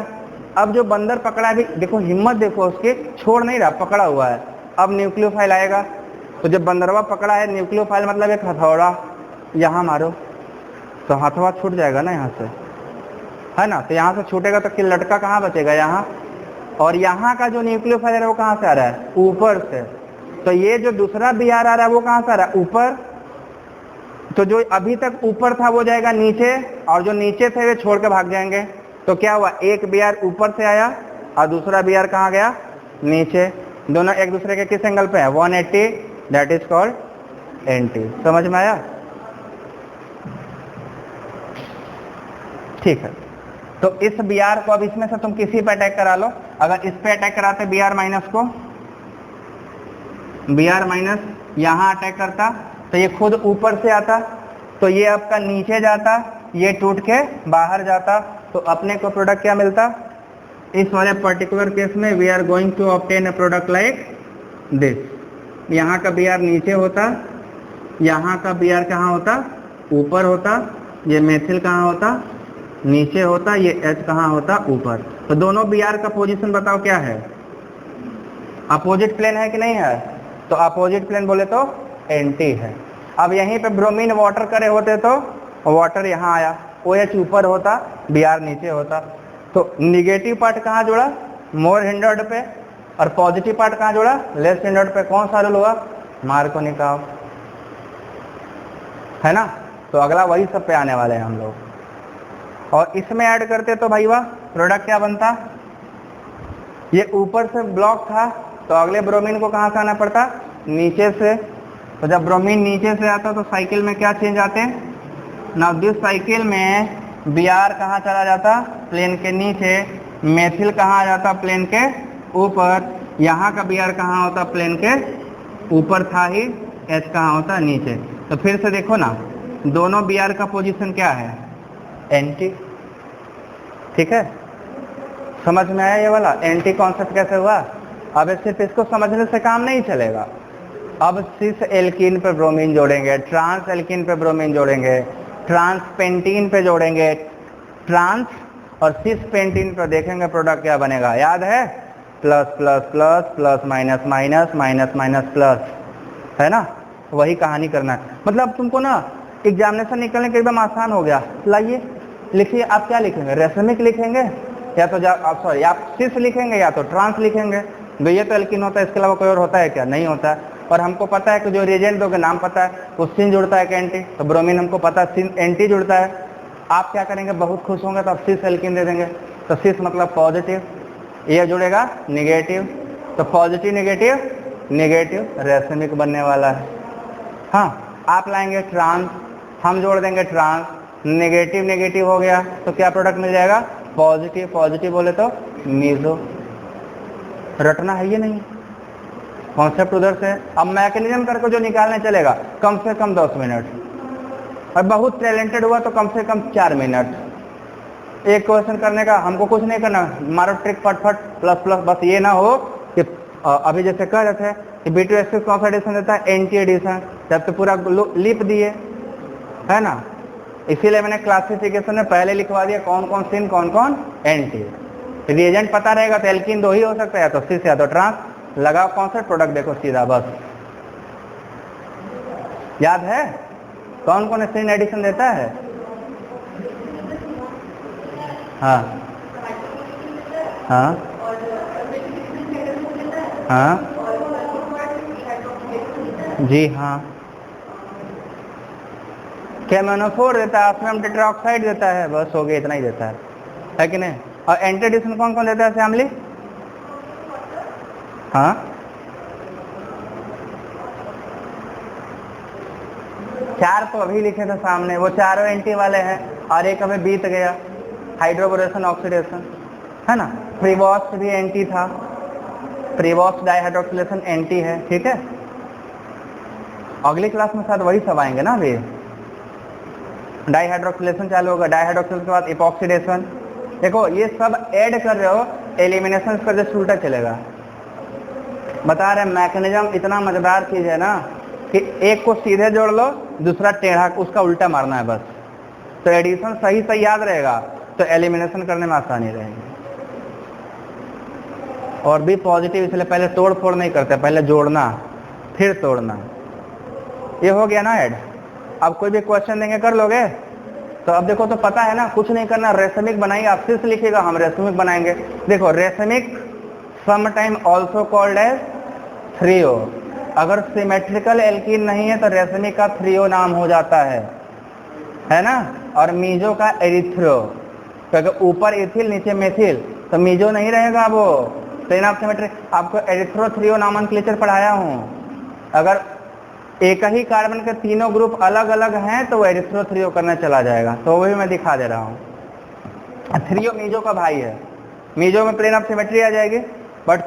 अब जो बंदर पकड़ा भी, देखो हिम्मत देखो उसके, छोड़ नहीं रहा, पकड़ा हुआ है। अब न्यूक्लियोफाइल आएगा, तो जब बंदरवा पकड़ा है, न्यूक्लियोफाइल मतलब एक हथौड़ा, यहाँ मारो तो हथौड़ा छूट जाएगा ना यहाँ से, है ना, तो यहाँ से छूटेगा तो लटका कहाँ बचेगा, यहाँ। और यहाँ का जो न्यूक्लियोफाइल है वो कहाँ से आ रहा है, ऊपर से। तो ये जो दूसरा Br आ रहा है वो कहाँ से आ रहा है, ऊपर। तो जो अभी तक ऊपर था वो जाएगा नीचे, और जो नीचे थे वे छोड़ के भाग जाएंगे। तो क्या हुआ, एक Br ऊपर से आया और दूसरा Br कहाँ गया, नीचे। दोनों एक दूसरे के किस एंगल पे है, 180, दैट इज कॉल्ड एंटी। समझ में आया? ठीक है, तो इस Br को अब इसमें से तुम किसी पे अटैक करा लो। अगर इस पे अटैक कराते Br माइनस को, Br माइनस यहाँ अटैक करता तो ये खुद ऊपर से आता, तो ये आपका नीचे जाता, ये टूट के बाहर जाता, तो अपने को प्रोडक्ट क्या मिलता। इस वाले पर्टिकुलर केस में we are going to obtain a product like this. यहाँ का Br नीचे होता, यहाँ का Br कहाँ होता, ऊपर होता, ये मेथिल कहाँ होता, नीचे होता, ये H कहाँ होता, ऊपर। तो दोनों Br का पोजीशन बताओ क्या है, अपोजिट प्लेन है कि नहीं है, तो अपोजिट प्लेन बोले तो एंटी है। अब यहीं पे ब्रोमीन वाटर करे होते तो वाटर यहाँ आया, OH ऊपर होता, Br नीचे होता, तो निगेटिव पार्ट कहाँ जुड़ा, मोर हिंडर्ड पे, और पॉजिटिव पार्ट कहाँ जुड़ा, लेस हिंडर्ड पे। कौन सा रूल हुआ, मार्कोनिका, है ना। तो अगला वही सब पे आने वाले हैं हम लोग, और इसमें ऐड करते तो भाई वाह प्रोडक्ट क्या बनता, ये ऊपर से ब्लॉक था तो अगले ब्रोमीन को कहाँ से आना पड़ता, नीचे से। तो जब ब्रोमीन नीचे से आता तो साइकिल में क्या चेंज आते हैं, नाउ दिस साइकिल में Br कहाँ चला जाता, प्लेन के नीचे, मेथिल कहाँ आ जाता, प्लेन के ऊपर, यहाँ का Br कहाँ होता, प्लेन के ऊपर था ही, H कहाँ होता, नीचे। तो फिर से देखो ना, दोनों Br का पोजीशन क्या है, एंटी, ठीक है। समझ में आया ये वाला एंटी कॉन्सेप्ट कैसे हुआ। अब सिर्फ इसको समझने से काम नहीं चलेगा, अब सिस एल्कीन पे ब्रोमीन जोड़ेंगे, ट्रांस एल्कीन पे ब्रोमीन जोड़ेंगे, ट्रांस पेंटीन पे जोड़ेंगे, ट्रांस और सिस पेंटीन पे देखेंगे प्रोडक्ट क्या बनेगा, याद है, plus plus plus plus minus minus minus minus plus, है ना। वही कहानी करना है, मतलब तुमको ना एग्जामिनेशन निकलने के एकदम आसान हो गया। लाइए लिखिए, आप क्या लिखेंगे, रेसमिक लिखेंगे या तो सॉरी आप सिस लिखेंगे या तो ट्रांस लिखेंगे। तो ये तो एल्कीन होता है, इसके अलावा कोई और होता है क्या, नहीं होता है। और हमको पता है कि जो रिएजेंट दोगे नाम पता है, वो सिन जुड़ता है कि एंटी, तो ब्रोमीन हमको पता है सिन एंटी जुड़ता है। आप क्या करेंगे, बहुत खुश होंगे तो आप सिस एल्कीन दे देंगे, तो सिस मतलब पॉजिटिव, ये जुड़ेगा निगेटिव, तो पॉजिटिव निगेटिव निगेटिव रेसमिक बनने वाला है। हाँ आप लाएंगे ट्रांस, हम जोड़ देंगे ट्रांस, नेगेटिव नेगेटिव हो गया तो क्या प्रोडक्ट मिल जाएगा, पॉजिटिव, पॉजिटिव बोले तो मीजो। रटना है ये नहीं, कॉन्सेप्ट उधर से। अब मैकेनिज्म करके जो निकालने चलेगा कम से कम 10 मिनट, और बहुत टैलेंटेड हुआ तो कम से कम 4 मिनट एक क्वेश्चन करने का। हमको कुछ नहीं करना, मारो ट्रिक फटफट प्लस प्लस, बस ये ना हो कि अभी जैसे कह रहे थे कि B2H6 कौन सा एडिशन देता है, एंटी एडिशन, जब तो पूरा लिप दिए, है ना। इसीलिए मैंने क्लासिफिकेशन में पहले लिखवा दिया कौन कौन सिन कौन कौन एंटी। रिएजेंट पता रहेगा तो एल्कीन 2 ही हो सकता है, या तो सिस या तो ट्रांस। लगाओ कौन सा प्रोडक्ट देखो सीधा, बस याद है कौन कौन सिन एडिशन देता है। हाँ हाँ हाँ जी हाँ, कैमोनोफोर देता है, ऑस्मियम टेट्राऑक्साइड देता है, बस हो गया, इतना ही देता है कि नहीं। और एंटी एडिशन कौन कौन देता है श्यामली, हाँ 4 तो अभी लिखे थे सामने, वो चारों एंटी वाले हैं, और एक अभी बीत गया, हाइड्रोबोरेशन ऑक्सीडेशन, है ना। प्रीवॉस्ट भी एंटी था, प्रीवॉस्ट डाइहाइड्रोक्सिलेशन एंटी है, ठीक है। अगली क्लास में शायद वही सब आएंगे ना, अभी डाइहाइड्रोक्सिलेशन चालू होगा, डाइहाइड्रोक्सिलेशन के बाद इपॉक्सीडेशन। देखो ये सब ऐड कर रहे हो, एलिमिनेशन का जस्ट उल्टा चलेगा। बता रहे मैकेनिज्म इतना मजेदार चीज है ना कि एक को सीधे जोड़ लो, दूसरा टेढ़ा उसका उल्टा मारना है बस। तो एडिशन सही सही याद रहेगा तो एलिमिनेशन करने में आसानी रहेगी। और भी पॉजिटिव इसलिए पहले तोड़ फोड़ नहीं करते, पहले जोड़ना फिर तोड़ना। ये हो गया ना ऐड। अब कोई भी क्वेश्चन देंगे कर लोगे, तो अब देखो तो पता है ना, कुछ नहीं करना, रेसमिक बनाइए, आप सिर्फ लिखिएगा, हम रेसमिक बनाएंगे। देखो racemic some time also called as 3O, अगर सिमेट्रिकल एल्कीन नहीं है तो रेसमिक का 3O नाम हो जाता है ना। और मीजो का एरिथ्रो, क्योंकि ऊपर इथिल नीचे मेथिल, तो मीजो नहीं रहेगा वो, प्लेन ऑफ सिमेट्री। आपको एरिथ्रो 3O नॉमेनक्लेचर पढ़ाया हूँ। अगर एक ही कार्बन के तीनों ग्रुप अलग अलग हैं तो वो एरिथ्रो 3O करने चला जाएगा, तो वही मैं दिखा दे रहा हूँ। 3O मीजो का भाई है, मीजो में प्लेन ऑफ सिमेट्री आ जाएगी, बट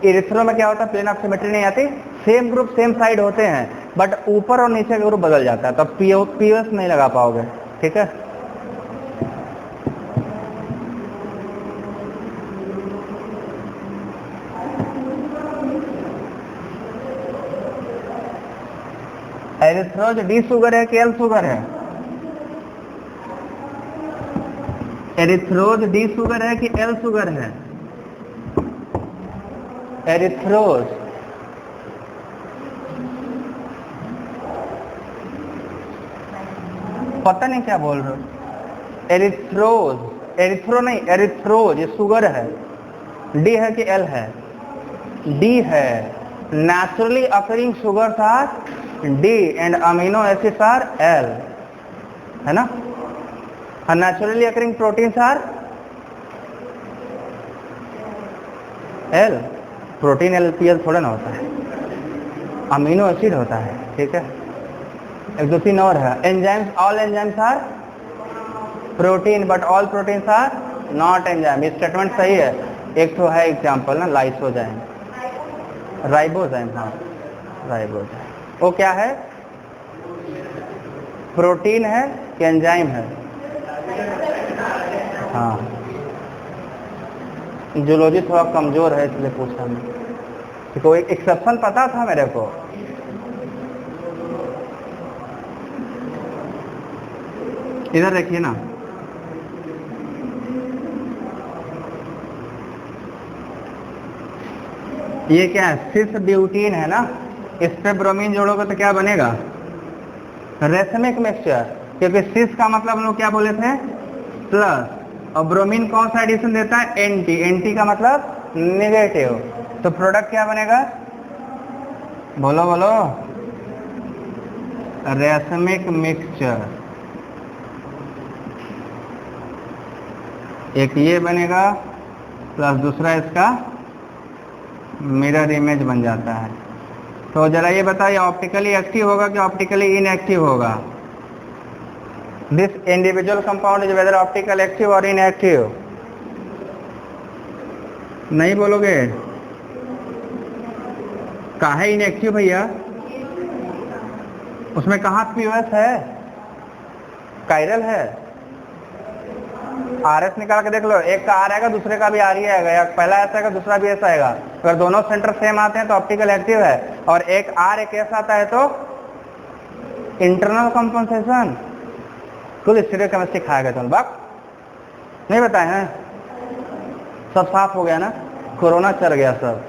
एरिथ्रो में क्या होता है, प्लेन ऑफ सिमेट्री नहीं आती, सेम ग्रुप सेम साइड होते हैं, बट ऊपर और नीचे का ग्रुप बदल जाता है, तब पीओएस नहीं लगा पाओगे, ठीक है। एरिथ्रोज डी शुगर है कि एल शुगर है? एरिथ्रोज डी शुगर है कि एल शुगर है? एरिथ्रोज पता नहीं क्या बोल रहे हो। एरिथ्रोज, एरिथ्रो नहीं, एरिथ्रोज ये शुगर है। डी है कि एल है? डी है। Naturally occurring sugars R D and amino acids R L, है ना? Naturally occurring proteins R L. Protein L थोड़ा ना होता है, अमीनो एसिड होता है, ठीक है। एक दो तीन और है। Enzymes, all enzymes are protein but all proteins are not enzyme. ये स्टेटमेंट सही है। एक तो है एग्जाम्पल ना, लाइसोजाइम, राइबोजाइम, हाँ राइबोजाइम। वो क्या है? प्रोटीन है कि एंजाइम है? हाँ, जूलॉजी थोड़ा कमजोर है इसलिए पूछा मैं। कोई एक्सेप्शन पता था मेरे को। इधर देखिए ना, ये क्या है? सिस ब्यूटीन है ना, इस पे ब्रोमीन जोड़ोगे तो क्या बनेगा? रेसमिक मिक्सचर, क्योंकि सिस का मतलब हम लोग क्या बोले थे? प्लस, और ब्रोमीन कौन सा एडिशन देता है? एंटी। एंटी का मतलब नेगेटिव। तो प्रोडक्ट क्या बनेगा? बोलो बोलो, रेसमिक मिक्सचर। एक ये बनेगा प्लस दूसरा इसका मिरर इमेज बन जाता है। तो जरा ये बताइए, ऑप्टिकली एक्टिव होगा कि ऑप्टिकली इनएक्टिव होगा? This individual compound is whether optical active और इनएक्टिव। नहीं बोलोगे? कहाँ है इनएक्टिव भैया? उसमें कहाँ पीओएस है? कायरल है। आरएस निकाल के देख लो, एक का आर आएगा, दूसरे का भी आर ही आएगा, या पहला ऐसा आएगा दूसरा भी ऐसा आएगा। अगर दोनों सेंटर सेम आते हैं तो ऑप्टिकल एक्टिव है, और एक आर एक ऐसा आता है तो इंटरनल कंपनसेशन। कुल स्टीरियो केमिस्ट्री खाया गया तुम बात नहीं बताए हैं? सब साफ हो गया ना? कोरोना चल गया सब,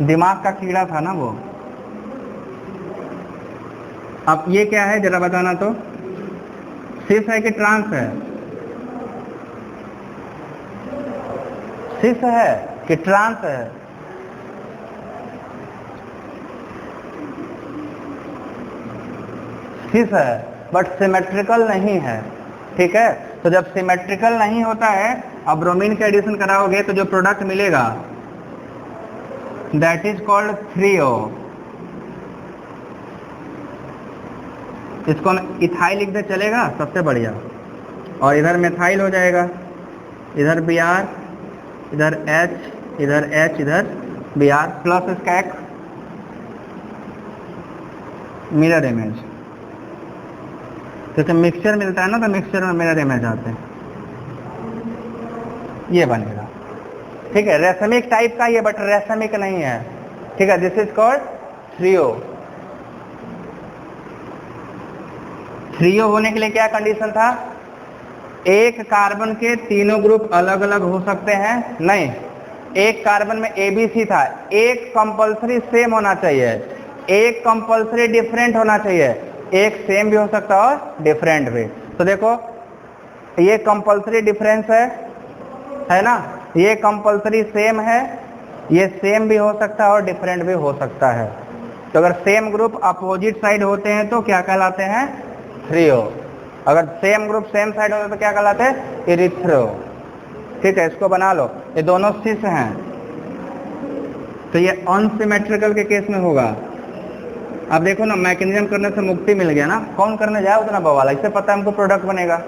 दिमाग का कीड़ा था ना वो। अब ये क्या है जरा बताना तो? सिस है कि ट्रांस है? सिस है कि ट्रांस है? सिस है बट सिमेट्रिकल नहीं है, ठीक है। तो जब सिमेट्रिकल नहीं होता है, अब ब्रोमीन का एडिशन कराओगे तो जो प्रोडक्ट मिलेगा दैट इज कॉल्ड थ्रियो। इसको इथाइल लिख दे चलेगा, सबसे बढ़िया। और इधर मेथाइल हो जाएगा, इधर Br, इधर H, इधर H, इधर Br प्लस इसका एक मिरर इमेज। क्योंकि मिक्सचर मिलता है ना, तो मिक्सचर में मिरर इमेज आते हैं, ये बनेगा, ठीक है। रेसमिक टाइप का ये, बट रेसमिक नहीं है, ठीक है। This is called threo. Threo होने के लिए क्या कंडीशन था? एक कार्बन के तीनों ग्रुप अलग अलग हो सकते हैं? नहीं, एक कार्बन में ABC था, एक कंपल्सरी सेम होना चाहिए, एक कंपल्सरी डिफरेंट होना चाहिए, एक सेम भी हो सकता है और डिफरेंट भी। तो देखो ये कंपल्सरी डिफरेंस है ना, ये कंपल्सरी सेम है, ये सेम भी हो सकता है और डिफरेंट भी हो सकता है। तो अगर सेम ग्रुप अपोजिट साइड होते हैं तो क्या कहलाते हैं? थ्रियो। अगर सेम ग्रुप सेम साइड होते तो क्या कहलाते हैं? इरिथ्रो, ठीक है। इसको बना लो, ये दोनों सिस हैं, तो ये अनसिमेट्रिकल के केस में होगा। अब देखो ना, मैकेनिज्म करने से मुक्ति मिल गया ना, कौन करने जाए उतना बवाल, इससे पता है हमको प्रोडक्ट बनेगा,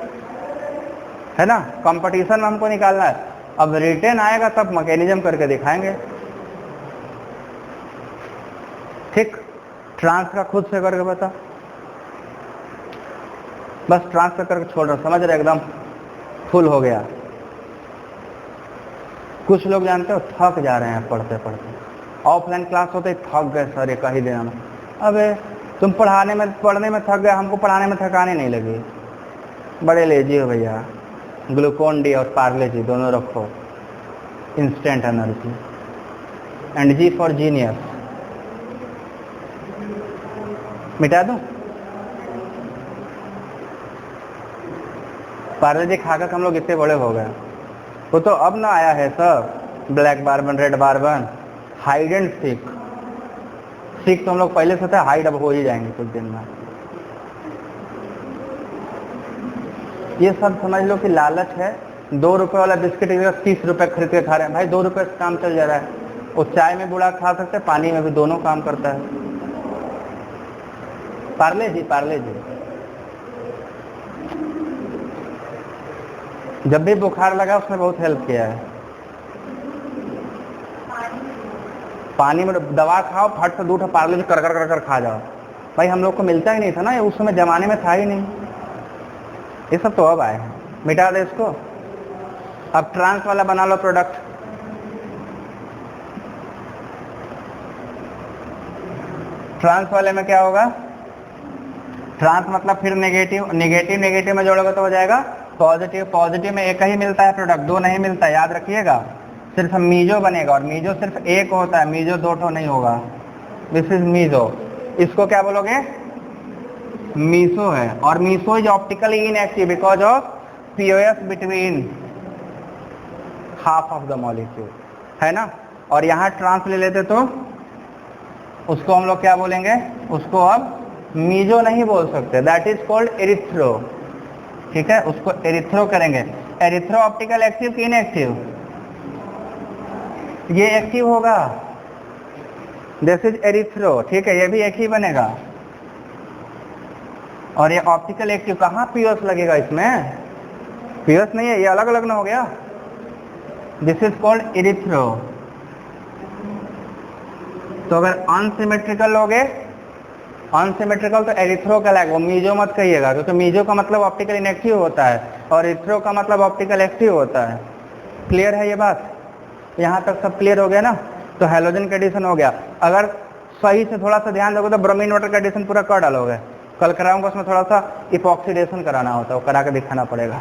है ना। कंपटीशन में हमको निकालना है, अब रिटर्न आएगा तब मैकेनिज्म करके दिखाएंगे, ठीक। ट्रांस का खुद से करके बता, बस ट्रांसफर करके छोड़ रहा, समझ रहे, एकदम फुल हो गया। कुछ लोग जानते हो थक जा रहे हैं पढ़ते पढ़ते, ऑफलाइन क्लास होते ही थक गए सर, एक ही दिन में अबे तुम पढ़ने में थक गए, हमको पढ़ाने में थकाने नहीं लगी। बड़े लेजी हो भैया। ग्लूकोन डी और पार्ले जी दोनों रखो, instant energy. And G for genius. मिटा दूं? पार्ले जी खाकर हम लोग इतने बड़े हो गए। वो तो अब ना आया है सब, black bourbon, red bourbon, Hide and Seek. सीख तो हम लोग पहले से थे, हाइड अब हो ही जाएंगे कुछ दिन में। ये सब समझ लो कि लालच है। 2 रुपए वाला बिस्किट 30 रुपए खरीद के खा रहे हैं। भाई 2 रुपए से काम चल जा रहा है। वो चाय में बुरा खा सकते हैं, पानी में भी, दोनों काम करता है। पार्ले जी, पार्ले जी। जब भी बुखार लगा उसने बहुत हेल्प किया है। पानी में दवा खाओ, फट से 2 पार्ले जी कर कर कर कर खा जाओ। भाई हम लोग को मिलता ही नहीं था ना, ये उस समय जमाने में था ही नहीं। ये सब तो अब आए हैं। मिटा दे इसको। अब ट्रांस वाला बना लो प्रोडक्ट। ट्रांस वाले में क्या होगा? ट्रांस मतलब फिर नेगेटिव, नेगेटिव नेगेटिव में जोड़ोगे तो हो जाएगा पॉजिटिव। पॉजिटिव में एक ही मिलता है प्रोडक्ट, 2 नहीं मिलता है, याद रखिएगा। सिर्फ मीजो बनेगा, और मीजो सिर्फ एक होता है, मीजो 2 ठो नहीं होगा। This is meso. इसको क्या बोलोगे? मीसो है। और meso is optically inactive because of POS between half of the molecule, है ना। और यहाँ ट्रांस ले लेते तो उसको हम लोग क्या बोलेंगे? उसको अब मीजो नहीं बोल सकते, दैट इज कॉल्ड एरिथ्रो। ठीक है, उसको एरिथ्रो करेंगे। एरिथ्रो ऑप्टिकल एक्टिव कि इनएक्टिव? ये एक्टिव होगा, दिस इज एरिथ्रो। ठीक है, ये भी एक ही बनेगा। और ये ऑप्टिकल एक्टिव, कहाँ पीओएस लगेगा इसमें? पीओएस नहीं है, ये अलग अलग ना हो गया। This is called erythro. तो अगर अनसिमेट्रिकल लोगे, अनसिमेट्रिकल तो एरिथ्रो कहलाएगा, मीजो मत कहिएगा, क्योंकि मीजो का मतलब ऑप्टिकल इनएक्टिव होता है और एरिथ्रो का मतलब ऑप्टिकल एक्टिव होता है। क्लियर है ये बात? यहाँ तक सब क्लियर हो गया ना। तो हैलोजन का एडिशन हो गया। अगर सही से थोड़ा सा ध्यान दोगे तो ब्रोमीन वाटर का एडिशन पूरा कर डालोगे। कल कराऊंगा, उसमें थोड़ा सा इपॉक्सीडेशन कराना होता है, वो करा के दिखाना पड़ेगा।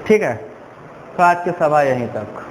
ठीक है, तो आज की सभा यहीं तक।